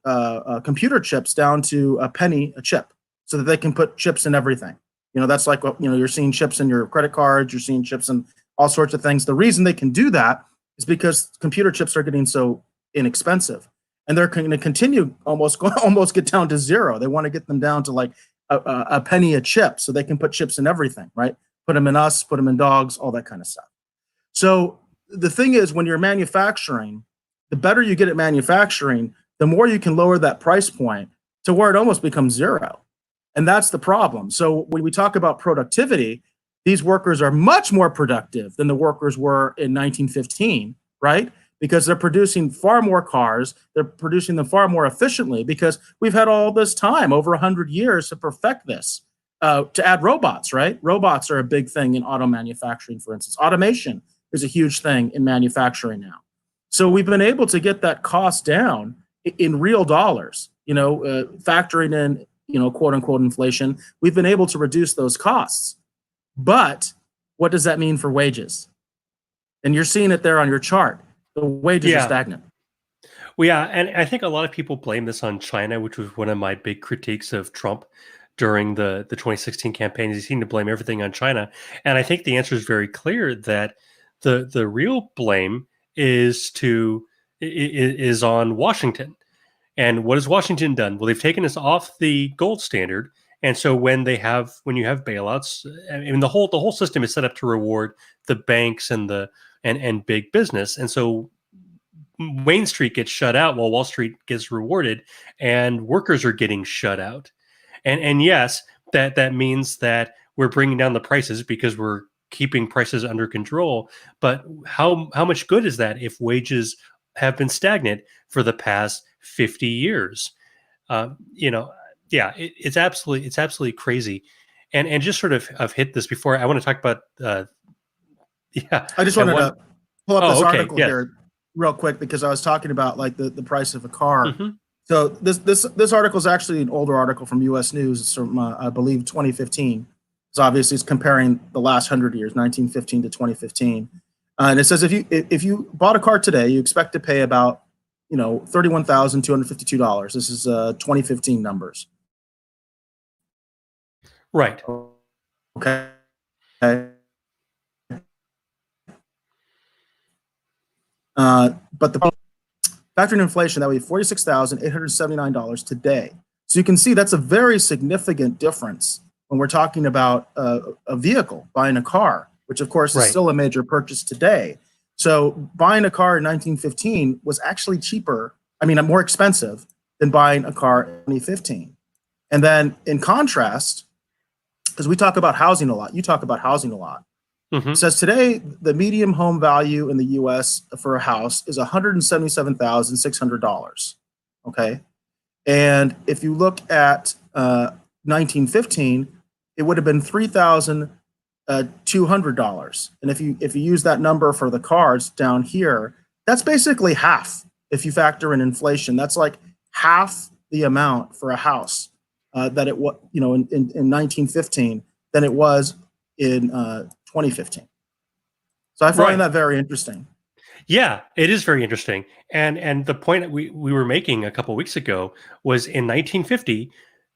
computer chips down to a penny a chip so that they can put chips in everything. That's like, you're seeing chips in your credit cards, you're seeing chips in all sorts of things. The reason they can do that is because computer chips are getting so inexpensive. And they're going to continue almost get down to zero. They want to get them down to like a penny a chip so they can put chips in everything, right? Put them in us, put them in dogs, all that kind of stuff. So the thing is, when you're manufacturing, the better you get at manufacturing, the more you can lower that price point to where it almost becomes zero. And that's the problem. So when we talk about productivity, these workers are much more productive than the workers were in 1915, right? Because they're producing far more cars, they're producing them far more efficiently, because we've had all this time, over 100 years, to perfect this. to add robots, right? Robots are a big thing in auto manufacturing, for instance. Automation is a huge thing in manufacturing now. So we've been able to get that cost down in real dollars, factoring in, quote unquote inflation. We've been able to reduce those costs. But what does that mean for wages? And you're seeing it there on your chart. The wages are stagnant. Well, yeah, and I think a lot of people blame this on China, which was one of my big critiques of Trump during the 2016 campaign. He seemed to blame everything on China, and I think the answer is very clear that the real blame is on Washington. And what has Washington done? Well, they've taken us off the gold standard, and so when you have bailouts, I mean the whole system is set up to reward the banks and and big business, and so Main Street gets shut out while Wall Street gets rewarded, and workers are getting shut out. And yes, that means that we're bringing down the prices because we're keeping prices under control. But how much good is that if wages have been stagnant for the past 50 years? It's absolutely crazy. And just sort of I've hit this before. I want to talk about I just wanted to pull up this article yes. here real quick because I was talking about like the price of a car. Mm-hmm. So this article is actually an older article from U.S. News. It's from I believe 2015. So obviously it's comparing the last 100 years, 1915 to 2015, and it says if you bought a car today, you expect to pay about $31,252. This is 2015 numbers. Right. Okay. But the factoring inflation, that would be $46,879 today. So you can see that's a very significant difference when we're talking about a vehicle, buying a car, which of course is still a major purchase today. So buying a car in 1915 was actually cheaper, more expensive than buying a car in 2015. And then in contrast, because we talk about housing a lot, you talk about housing a lot. Mm-hmm. It says today the median home value in the U.S. for a house is $177,600. Okay, and if you look at 1915, it would have been $3,200. And if you use that number for the cars down here, that's basically half. If you factor in inflation, that's like half the amount for a house that it was, in 1915 than it was in 2015. So I find that very interesting. Yeah, it is very interesting. And the point that we were making a couple of weeks ago was in 1950,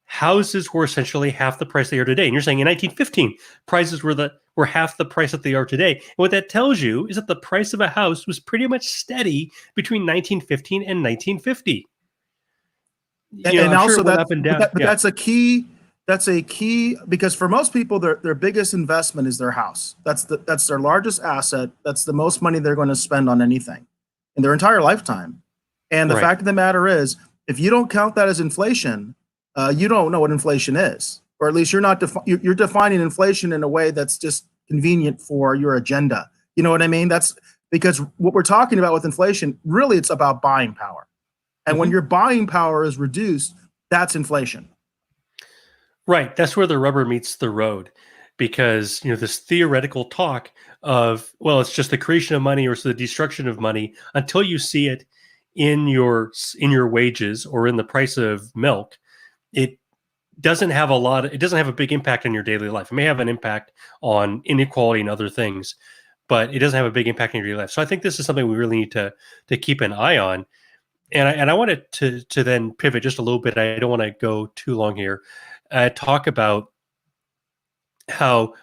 houses were essentially half the price they are today. And you're saying in 1915, prices were half the price that they are today. And what that tells you is that the price of a house was pretty much steady between 1915 and 1950. And also that's a key. That's a key because for most people, their biggest investment is their house. That's their largest asset. That's the most money they're going to spend on anything in their entire lifetime. And the fact of the matter is, if you don't count that as inflation, you don't know what inflation is, or at least you're not. You're defining inflation in a way that's just convenient for your agenda. You know what I mean? That's because what we're talking about with inflation, really, it's about buying power. And when your buying power is reduced, that's inflation. Right. That's where the rubber meets the road, because this theoretical talk of, well, it's just the creation of money or it's the destruction of money, until you see it in your wages or in the price of milk, it doesn't have a big impact on your daily life. It may have an impact on inequality and other things, but it doesn't have a big impact on your daily life. So I think this is something we really need to keep an eye on. And I wanted to then pivot just a little bit. I don't want to go too long here. Talk about how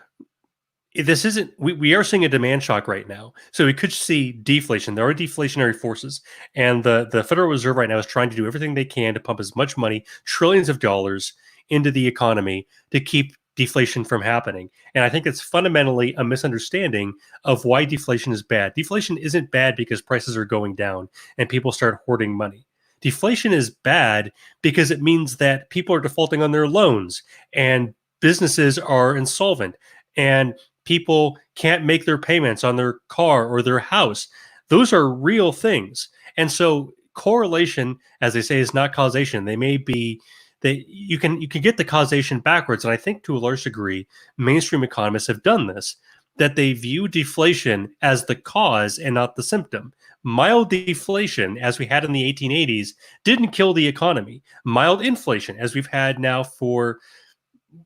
this isn't. We are seeing a demand shock right now, so we could see deflation. There are deflationary forces, and the Federal Reserve right now is trying to do everything they can to pump as much money, trillions of dollars, into the economy to keep deflation from happening. And I think it's fundamentally a misunderstanding of why deflation is bad. Deflation isn't bad because prices are going down and people start hoarding money. Deflation is bad because it means that people are defaulting on their loans and businesses are insolvent and people can't make their payments on their car or their house. Those are real things. And so correlation, as they say, is not causation. They may be you can get the causation backwards. And I think to a large degree, mainstream economists have done this, that they view deflation as the cause and not the symptom. Mild deflation, as we had in the 1880s, didn't kill the economy. Mild inflation, as we've had now for,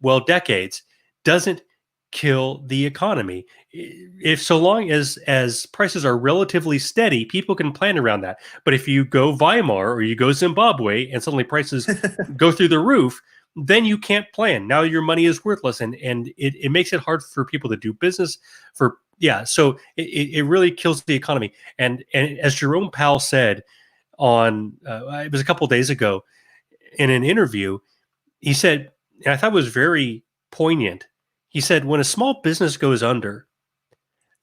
well, decades, doesn't kill the economy. If so long as prices are relatively steady, people can plan around that. But if you go Weimar or you go Zimbabwe and suddenly prices go through the roof, then you can't plan. Now your money is worthless, and it makes it hard for people to do business. So it really kills the economy. And as Jerome Powell said on it was a couple of days ago in an interview, he said, and I thought it was very poignant. He said, when a small business goes under,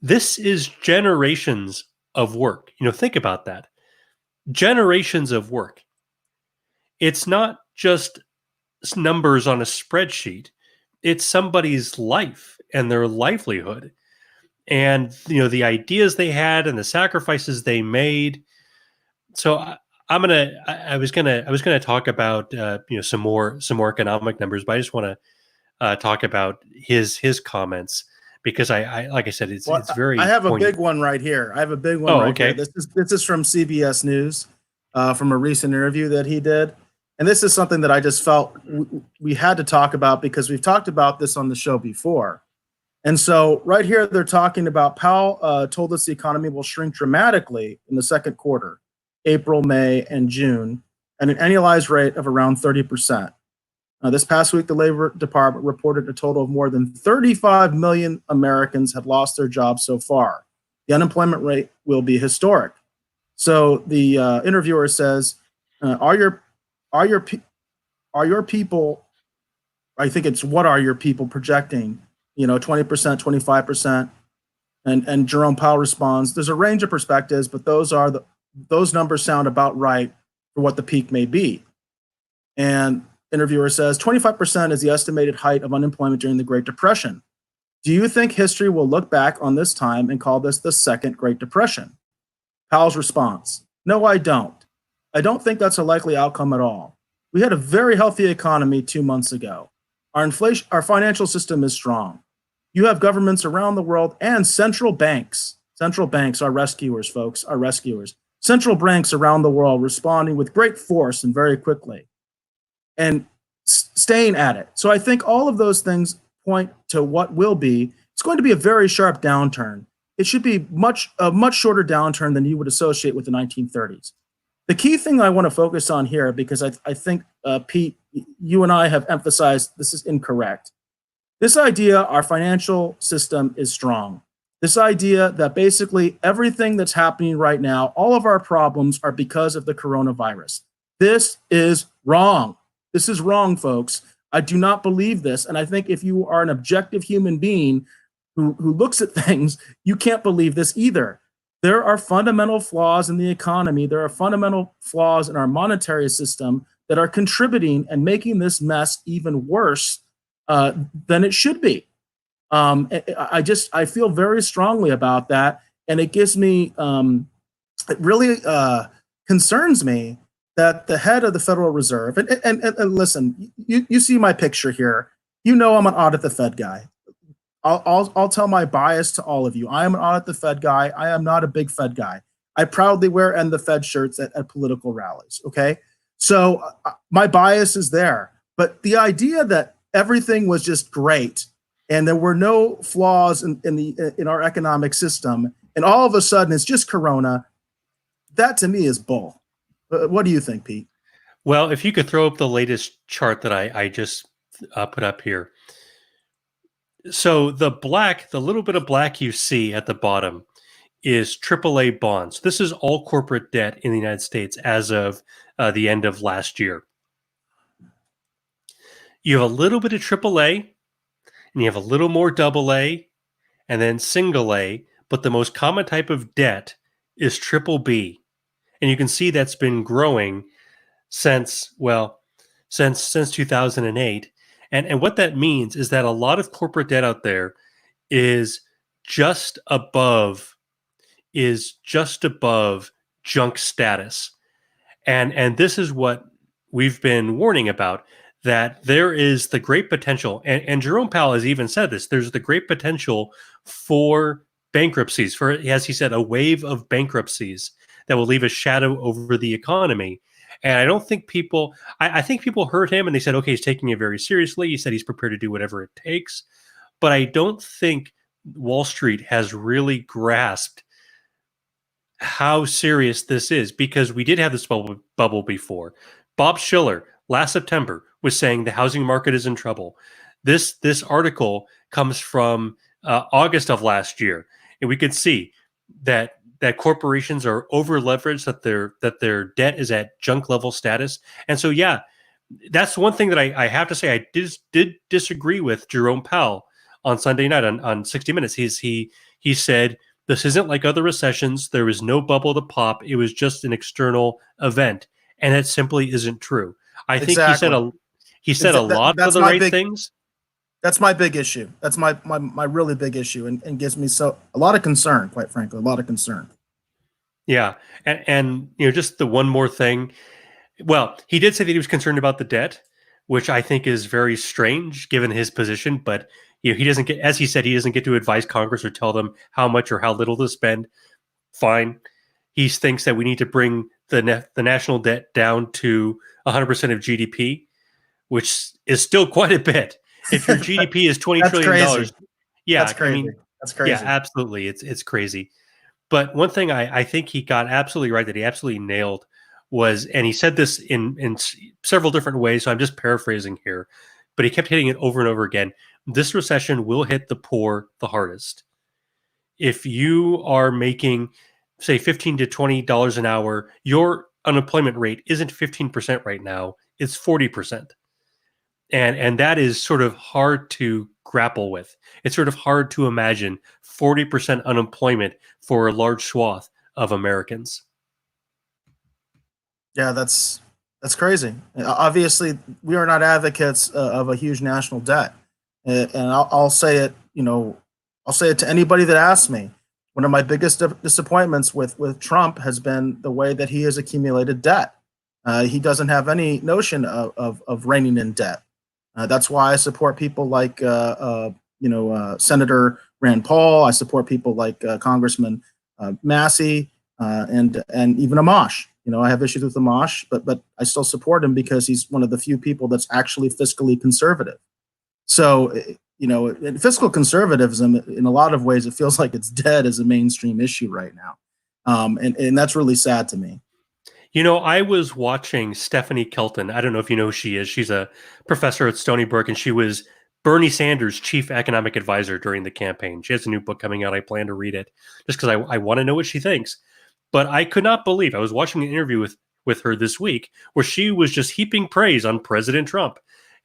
this is generations of work. Think about that. Generations of work. It's not just numbers on a spreadsheet. It's somebody's life and their livelihood. And, the ideas they had and the sacrifices they made. So I was gonna talk about, some more economic numbers, but I just want to talk about his comments, because I like I said, it's very. I have a poignant. big one right here. Okay. Here. This is from CBS News, from a recent interview that he did, and this is something that I just felt we had to talk about, because we've talked about this on the show before. And so right here, they're talking about Powell told us the economy will shrink dramatically in the second quarter, April, May, and June, at an annualized rate of around 30%. This past week, the Labor Department reported a total of more than 35 million Americans have lost their jobs so far. The unemployment rate will be historic. So the interviewer says, "Are your people? I think it's what are your people projecting? 20%, 25%." And Jerome Powell responds, "There's a range of perspectives, but those numbers sound about right for what the peak may be." And interviewer says 25% is the estimated height of unemployment during the Great Depression. Do you think history will look back on this time and call this the second Great Depression? Powell's response: "No, I don't. I don't think that's a likely outcome at all. We had a very healthy economy 2 months ago. Our financial system is strong. You have governments around the world and central banks. Central banks are rescuers, folks, are rescuers. Central banks around the world responding with great force and very quickly, and staying at it." So I think all of those things point to what will be. It's going to be a very sharp downturn. It should be a much shorter downturn than you would associate with the 1930s. The key thing I want to focus on here, because I think, Pete, you and I have emphasized this is incorrect. This idea our financial system is strong. This idea that basically everything that's happening right now, all of our problems are because of the coronavirus. This is wrong. This is wrong, folks. I do not believe this. And I think if you are an objective human being who looks at things, you can't believe this either. There are fundamental flaws in the economy. There are fundamental flaws in our monetary system that are contributing and making this mess even worse than it should be. I feel very strongly about that. And it gives me, it really concerns me that the head of the Federal Reserve, and listen, you see my picture here. I'm an audit the Fed guy. I'll tell my bias to all of you. I am an audit the Fed guy. I am not a big Fed guy. I proudly wear End the Fed shirts at political rallies. Okay, so my bias is there. But the idea that everything was just great and there were no flaws in our economic system, and all of a sudden it's just Corona, that to me is bull. What do you think, Pete? Well, if you could throw up the latest chart that I just put up here. So the little bit of black you see at the bottom is AAA bonds. This is all corporate debt in the United States as of the end of last year. You have a little bit of AAA, and you have a little more AA, and then single A, but the most common type of debt is triple B. And you can see that's been growing since 2008. And what that means is that a lot of corporate debt out there is just above junk status. And this is what we've been warning about, that there is the great potential, and Jerome Powell has even said this, there's the great potential for bankruptcies, for, as he said, a wave of bankruptcies that will leave a shadow over the economy. And I don't think people, I think people heard him and they said, okay, he's taking it very seriously. He said he's prepared to do whatever it takes. But I don't think Wall Street has really grasped how serious this is, because we did have this bubble before. Bob Schiller last September was saying the housing market is in trouble. This article comes from August of last year, and we could see that corporations are over leveraged, that their debt is at junk level status. And so, yeah, that's one thing that I have to say I did disagree with Jerome Powell on Sunday night on 60 Minutes. He said, this isn't like other recessions. There was no bubble to pop. It was just an external event. And it simply isn't true. I think he said a lot of the right things. That's my big issue. That's my really big issue, and gives me a lot of concern, quite frankly, a lot of concern. Yeah. And just the one more thing. Well, he did say that he was concerned about the debt, which I think is very strange given his position, but he doesn't get, as he said, he doesn't get to advise Congress or tell them how much or how little to spend. Fine. He thinks that we need to bring the national debt down to 100% of GDP, which is still quite a bit. If your GDP is $20 trillion, yeah, that's crazy. I mean, that's crazy. Yeah, absolutely, it's crazy. But one thing I think he got absolutely right, that he absolutely nailed, was, and he said this in several different ways, so I'm just paraphrasing here, but he kept hitting it over and over again. This recession will hit the poor the hardest. If you are making, say, $15 to $20 an hour, your unemployment rate isn't 15% right now, it's 40%. And that is sort of hard to grapple with. It's sort of hard to imagine 40% unemployment for a large swath of Americans. Yeah, that's crazy. Obviously, we are not advocates of a huge national debt, and I'll say it. I'll say it to anybody that asks me. One of my biggest disappointments with Trump has been the way that he has accumulated debt. He doesn't have any notion of reining in debt. That's why I support people like Senator Rand Paul. I support people like Congressman Massey and even Amash. I have issues with Amash, but I still support him because he's one of the few people that's actually fiscally conservative. So, fiscal conservatism, in a lot of ways, it feels like it's dead as a mainstream issue right now. And that's really sad to me. I was watching Stephanie Kelton. I don't know if you know who she is. She's a professor at Stony Brook, and she was Bernie Sanders' chief economic advisor during the campaign. She has a new book coming out. I plan to read it just because I want to know what she thinks. But I could not believe, I was watching an interview with her this week where she was just heaping praise on President Trump.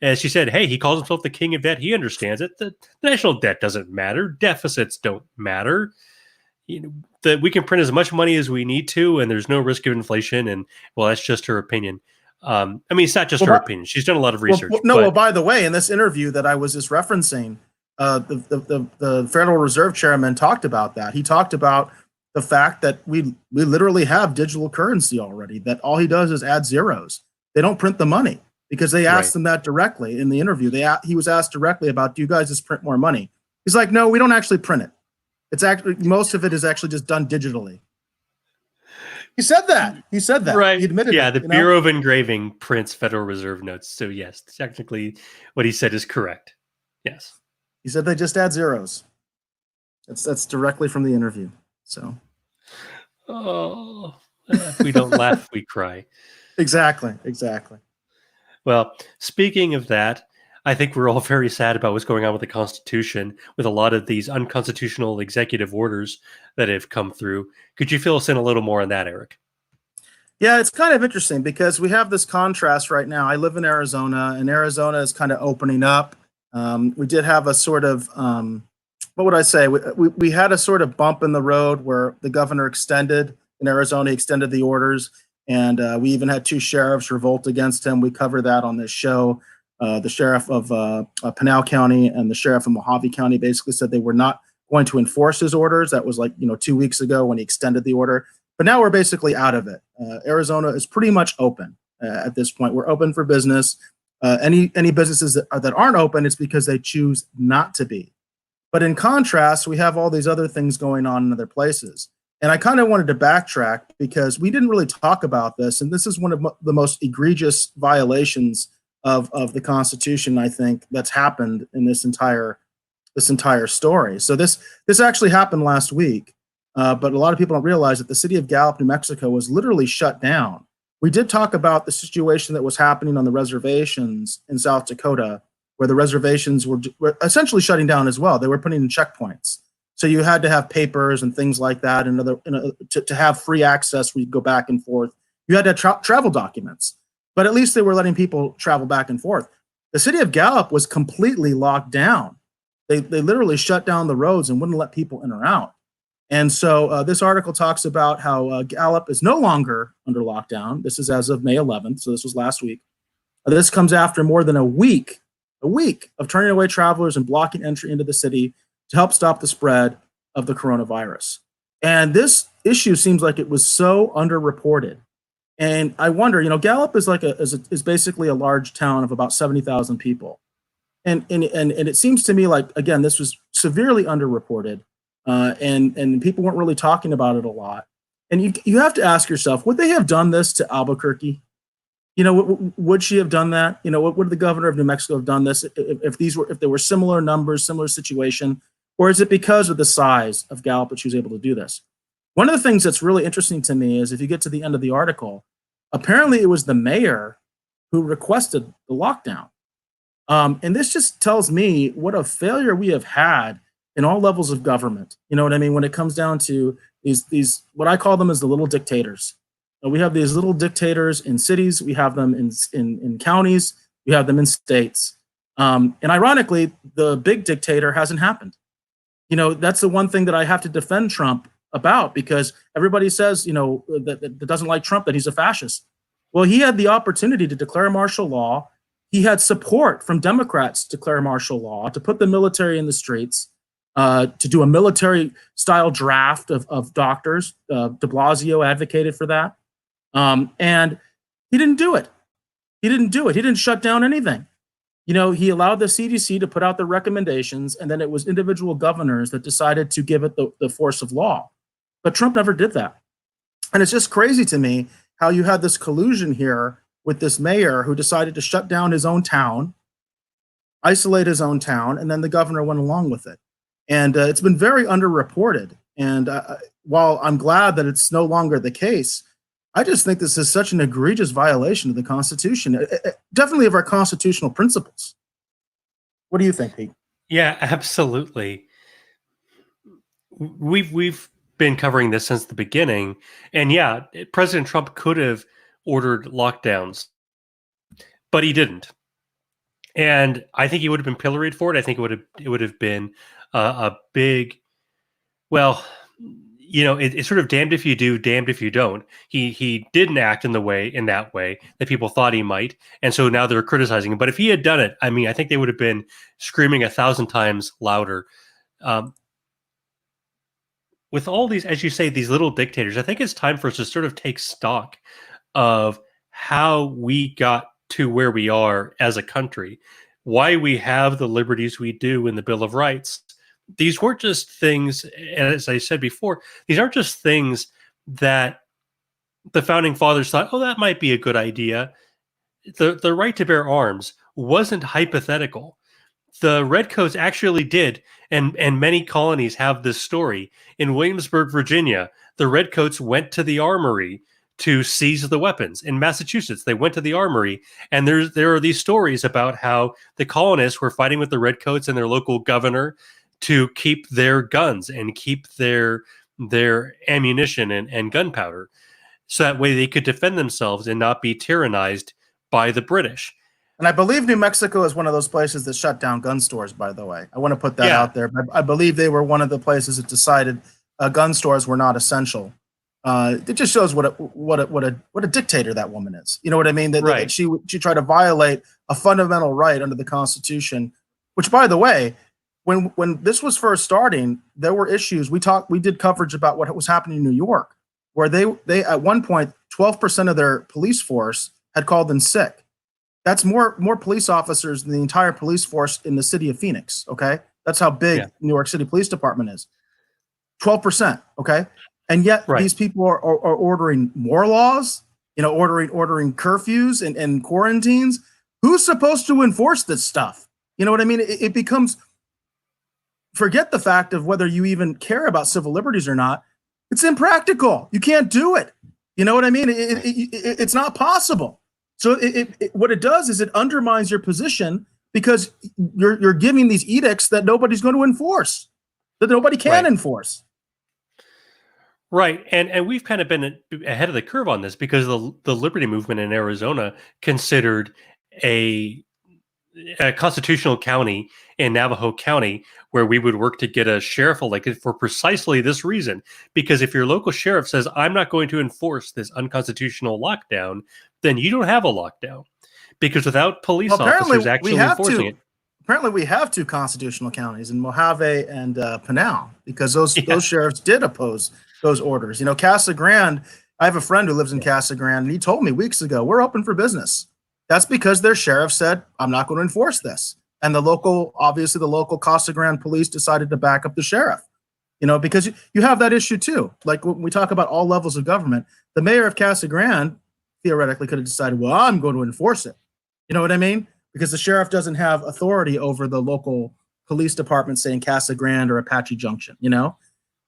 And she said, hey, he calls himself the king of debt. He understands it. The national debt doesn't matter. Deficits don't matter. That we can print as much money as we need to, and there's no risk of inflation. And well, that's just her opinion. It's not just her opinion. She's done a lot of research. Well, by the way, in this interview that I was just referencing, the Federal Reserve Chairman talked about that. He talked about the fact that we literally have digital currency already, that all he does is add zeros. They don't print the money, because they asked him that directly in the interview. He was asked directly about, do you guys just print more money? He's like, no, we don't actually print it. It's actually, most of it is actually just done digitally. He said that. Right. He admitted it. The you Bureau of Engraving prints Federal Reserve notes. So yes, technically what he said is correct. Yes. He said they just add zeros. That's directly from the interview. So. Oh, if we don't laugh, we cry. Exactly. Well, speaking of that, I think we're all very sad about what's going on with the Constitution, with a lot of these unconstitutional executive orders that have come through. Could you fill us in a little more on that, Eric? Yeah, it's kind of interesting because we have this contrast right now. I live in Arizona, and Arizona is kind of opening up. We did have a sort of, what would I say? We had a sort of bump in the road where the governor extended the orders. And we even had 2 sheriffs revolt against him. We covered that on this show. The sheriff of Pinal County and the sheriff of Mojave County basically said they were not going to enforce his orders. That was 2 weeks ago when he extended the order. But now we're basically out of it. Arizona is pretty much open at this point. We're open for business. Any businesses that aren't open, it's because they choose not to be. But in contrast, we have all these other things going on in other places. And I kind of wanted to backtrack because we didn't really talk about this. And this is one of the most egregious violations of the Constitution, I think, that's happened in this entire story. So this actually happened last week. But a lot of people don't realize that the city of Gallup, New Mexico, was literally shut down. We did talk about the situation that was happening on the reservations in South Dakota, where the reservations were essentially shutting down as well. They were putting in checkpoints. So you had to have papers and things like that to have free access where you go back and forth. You had to have travel documents, but at least they were letting people travel back and forth. The city of Gallup was completely locked down. They literally shut down the roads and wouldn't let people in or out. And so this article talks about how Gallup is no longer under lockdown. This is as of May 11th, so this was last week. This comes after more than a week of turning away travelers and blocking entry into the city to help stop the spread of the coronavirus. And this issue seems like it was so underreported. And I wonder, Gallup is basically a large town of about 70,000 people. And it seems to me like, again, this was severely underreported. And people weren't really talking about it a lot. And you have to ask yourself, would they have done this to Albuquerque? Would she have done that? Would the governor of New Mexico have done this if there were similar numbers, similar situation? Or is it because of the size of Gallup that she was able to do this? One of the things that's really interesting to me is if you get to the end of the article, apparently it was the mayor who requested the lockdown. And this just tells me what a failure we have had in all levels of government. You know what I mean? When it comes down to these what I call them as the little dictators. We have these little dictators in cities. We have them in counties. We have them in states. And ironically, the big dictator hasn't happened. That's the one thing that I have to defend Trump about, because everybody says, that doesn't like Trump, that he's a fascist. Well, he had the opportunity to declare martial law. He had support from Democrats to declare martial law, to put the military in the streets, to do a military-style draft of doctors. De Blasio advocated for that. And he didn't do it. He didn't shut down anything. He allowed the CDC to put out the recommendations, and then it was individual governors that decided to give it the force of law. But Trump never did that. And it's just crazy to me how you had this collusion here with this mayor who decided to shut down his own town, isolate his own town, and then the governor went along with it. And it's been very underreported. And while I'm glad that it's no longer the case, I just think this is such an egregious violation of the Constitution, definitely of our constitutional principles. What do you think, Pete? Yeah, absolutely. We've been covering this since the beginning, and yeah, President Trump could have ordered lockdowns, but he didn't. And I think he would have been pilloried for it. I think it would have been a big, well, it's sort of damned if you do, damned if you don't. He didn't act in that way that people thought he might, and so now they're criticizing him. But if he had done it, I think they would have been screaming 1,000 times louder. With all these, as you say, these little dictators, I think it's time for us to sort of take stock of how we got to where we are as a country, why we have the liberties we do in the Bill of Rights. These weren't just things, as I said before, these aren't just things that the founding fathers thought, oh, that might be a good idea. The right to bear arms wasn't hypothetical. The Redcoats actually did, and many colonies have this story. In Williamsburg, Virginia, the Redcoats went to the armory to seize the weapons. In Massachusetts, they went to the armory, and there are these stories about how the colonists were fighting with the Redcoats and their local governor to keep their guns and keep their ammunition and gunpowder, so that way they could defend themselves and not be tyrannized by the British. And I believe New Mexico is one of those places that shut down gun stores, by the way. I want to put that out there. I believe they were one of the places that decided gun stores were not essential. It just shows what a dictator that woman is. You know what I mean? That she tried to violate a fundamental right under the Constitution, which, by the way, when this was first starting, there were issues. We did coverage about what was happening in New York, where they at one point 12% of their police force had called in sick. That's more police officers than the entire police force in the city of Phoenix. Okay, that's how big Yeah. New York City Police Department is. 12%. Okay, and yet Right. these people are ordering more laws. Ordering curfews and quarantines. Who's supposed to enforce this stuff? You know what I mean? It becomes, forget the fact of whether you even care about civil liberties or not. It's impractical. You can't do it. You know what I mean? It's not possible. So what it does is it undermines your position because you're giving these edicts that nobody's going to enforce, that nobody can enforce. Right. And we've kind of been ahead of the curve on this because the Liberty movement in Arizona considered a constitutional county in Navajo County where we would work to get a sheriff elected for precisely this reason. Because if your local sheriff says, I'm not going to enforce this unconstitutional lockdown, then you don't have a lockdown. Because without police officers actually enforcing it. Apparently we have two constitutional counties in Mojave and Pinal, because those sheriffs did oppose those orders. Casa Grande, I have a friend who lives in Casa Grande, and he told me weeks ago, we're open for business. That's because their sheriff said, I'm not going to enforce this. And the local Casa Grande police decided to back up the sheriff, because you have that issue too. Like when we talk about all levels of government, the mayor of Casa Grande theoretically could have decided, well, I'm going to enforce it. You know what I mean? Because the sheriff doesn't have authority over the local police department, say in Casa Grande or Apache Junction,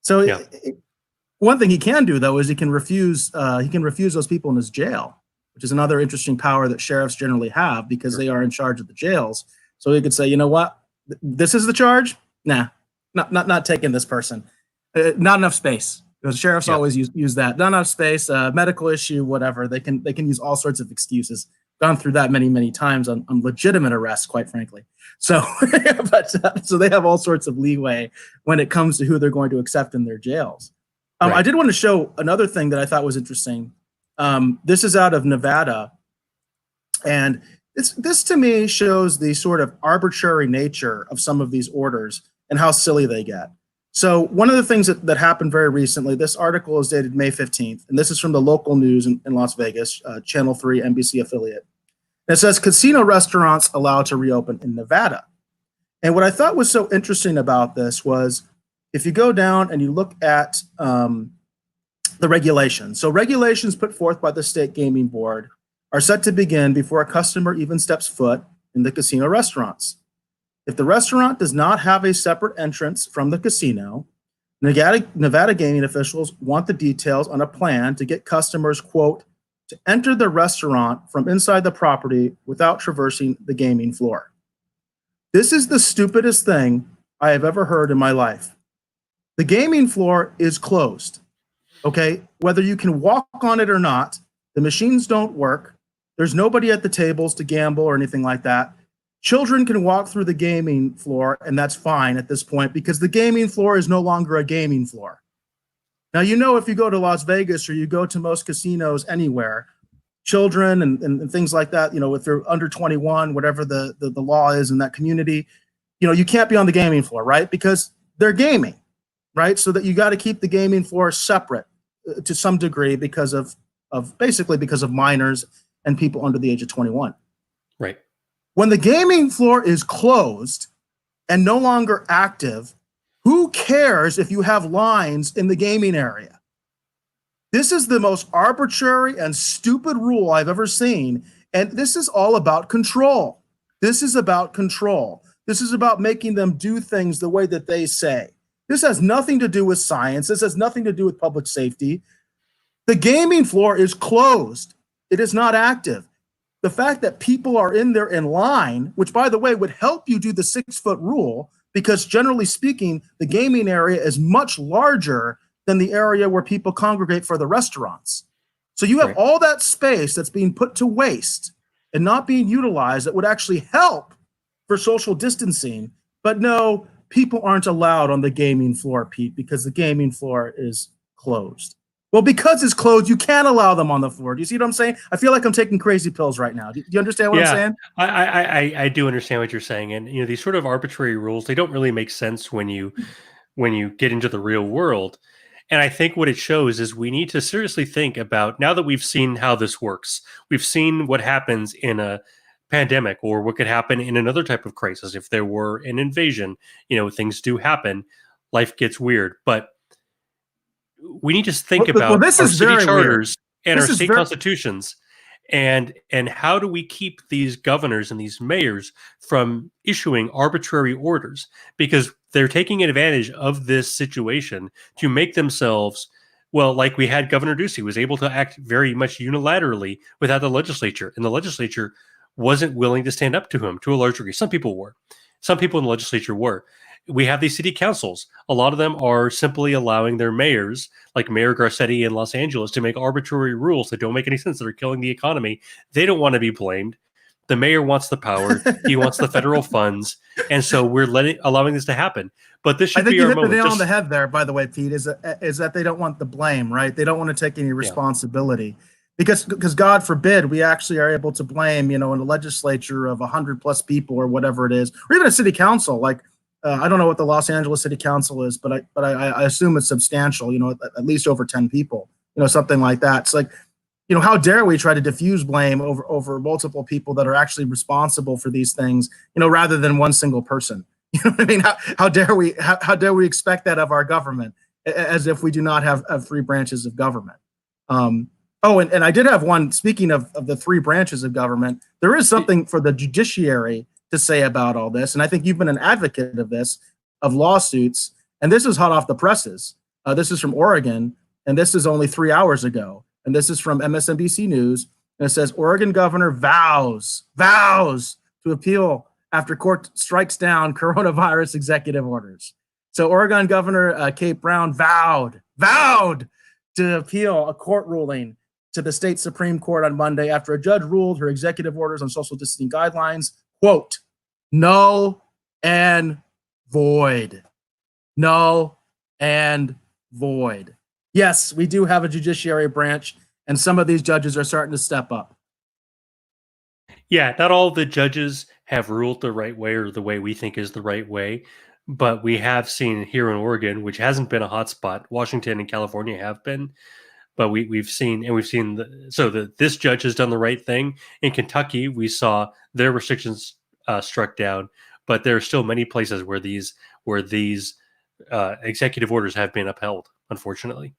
So one thing he can do, though, is he can refuse those people in his jail, which is another interesting power that sheriffs generally have because they are in charge of the jails. So he could say, you know what, this is the charge? Nah, not taking this person. Not enough space. Because sheriffs always use that. Not enough space, medical issue, whatever. They can use all sorts of excuses. Gone through that many times on legitimate arrests, quite frankly. So, so they have all sorts of leeway when it comes to who they're going to accept in their jails. I did want to show another thing that I thought was interesting. This is out of Nevada, and this to me shows the sort of arbitrary nature of some of these orders and how silly they get. So one of the things that happened very recently, this article is dated May 15th, and this is from the local news in Las Vegas, Channel 3 NBC affiliate. And it says, casino restaurants allowed to reopen in Nevada. And what I thought was so interesting about this was, if you go down and you look at the regulations. So regulations put forth by the state gaming board are set to begin before a customer even steps foot in the casino restaurants. If the restaurant does not have a separate entrance from the casino, Nevada gaming officials want the details on a plan to get customers, quote, to enter the restaurant from inside the property without traversing the gaming floor. This is the stupidest thing I have ever heard in my life. The gaming floor is closed, okay? Whether you can walk on it or not, the machines don't work. There's nobody at the tables to gamble or anything like that. Children can walk through the gaming floor, and that's fine at this point because the gaming floor is no longer a gaming floor. Now, if you go to Las Vegas or you go to most casinos anywhere, children and things like that, if they're under 21, whatever the law is in that community, you can't be on the gaming floor, right? Because they're gaming, right? So that you got to keep the gaming floor separate to some degree because of minors and people under the age of 21. Right. When the gaming floor is closed and no longer active, who cares if you have lines in the gaming area? This is the most arbitrary and stupid rule I've ever seen. And this is all about control. This is about control. This is about making them do things the way that they say. This has nothing to do with science. This has nothing to do with public safety. The gaming floor is closed. It is not active. The fact that people are in there in line, which, by the way, would help you do the 6-foot rule, because generally speaking, the gaming area is much larger than the area where people congregate for the restaurants. So you have all that space that's being put to waste and not being utilized that would actually help for social distancing. But no, people aren't allowed on the gaming floor, Pete, because the gaming floor is closed. Well, because it's closed, you can't allow them on the floor. Do you see what I'm saying? I feel like I'm taking crazy pills right now. Do you understand what I'm saying? I do understand what you're saying. And, these sort of arbitrary rules, they don't really make sense when you get into the real world. And I think what it shows is we need to seriously think about, now that we've seen how this works, we've seen what happens in a pandemic, or what could happen in another type of crisis. If there were an invasion, things do happen. Life gets weird, but we need to think Well, about this our is city very weird. charters and our This is state very constitutions, and how do we keep these governors and these mayors from issuing arbitrary orders, because they're taking advantage of this situation to make themselves, well, like we had Governor Ducey was able to act very much unilaterally without the legislature, and the legislature wasn't willing to stand up to him to a large degree. Some people were. Some people in the legislature were. We have these city councils. A lot of them are simply allowing their mayors, like Mayor Garcetti in Los Angeles, to make arbitrary rules that don't make any sense, that are killing the economy. They don't want to be blamed. The mayor wants the power. He wants the federal funds. And so we're allowing this to happen. But this I should think be you our hit the moment. nail on the head there, by the way, Pete, is that they don't want the blame, right? They don't want to take any responsibility. Because God forbid we actually are able to blame, in a legislature of 100 plus people or whatever it is, or even a city council. Like, I don't know what the Los Angeles City Council is, but I assume it's substantial, at least over 10 people, something like that. It's like, how dare we try to diffuse blame over multiple people that are actually responsible for these things, rather than one single person. You know what I mean? How dare we expect that of our government, as if we do not have three branches of government? And I did have one, speaking of the three branches of government, there is something for the judiciary to say about all this. And I think you've been an advocate of this, of lawsuits. And this is hot off the presses. This is from Oregon, and this is only 3 hours ago. And this is from MSNBC News. And it says, Oregon governor vows to appeal after court strikes down coronavirus executive orders. So Oregon Governor Kate Brown vowed to appeal a court ruling to the state Supreme Court on Monday after a judge ruled her executive orders on social distancing guidelines, quote, null and void. Null and void. Yes, we do have a judiciary branch, and some of these judges are starting to step up. Yeah, not all the judges have ruled the right way, or the way we think is the right way, but we have seen here in Oregon, which hasn't been a hot spot. Washington and California have been, but we've seen this judge has done the right thing. In Kentucky, we saw their restrictions struck down, but there are still many places where these executive orders have been upheld, unfortunately.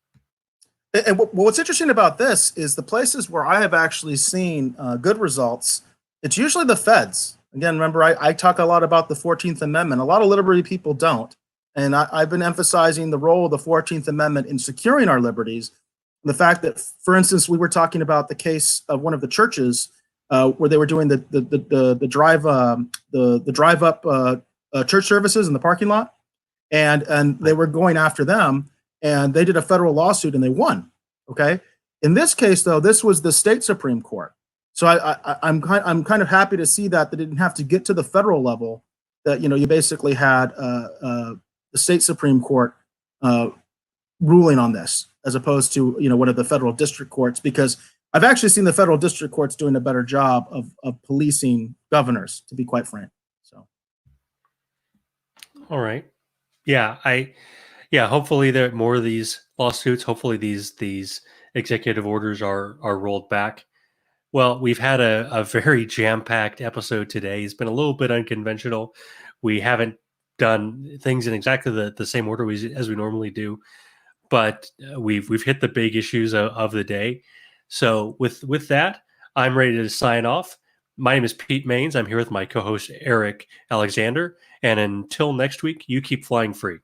And what's interesting about this is the places where I have actually seen good results, it's usually the feds. Again, remember, I talk a lot about the 14th Amendment. A lot of liberty people don't. And I've been emphasizing the role of the 14th Amendment in securing our liberties. The fact that, for instance, we were talking about the case of one of the churches where they were doing the drive up church services in the parking lot, and they were going after them, and they did a federal lawsuit and they won. Okay. In this case, though, this was the state Supreme Court. So I'm kind of happy to see that they didn't have to get to the federal level. That you basically had the state Supreme Court ruling on this, as opposed to one of the federal district courts, because I've actually seen the federal district courts doing a better job of policing governors, to be quite frank. So, all right, hopefully there are more of these lawsuits. Hopefully these executive orders are rolled back. Well, we've had a very jam-packed episode today. It's been a little bit unconventional. We haven't done things in exactly the same order as we normally do, but we've hit the big issues of the day. So with that, I'm ready to sign off. My name is Pete Maines. I'm here with my co-host Eric Alexander, and until next week, you keep flying free.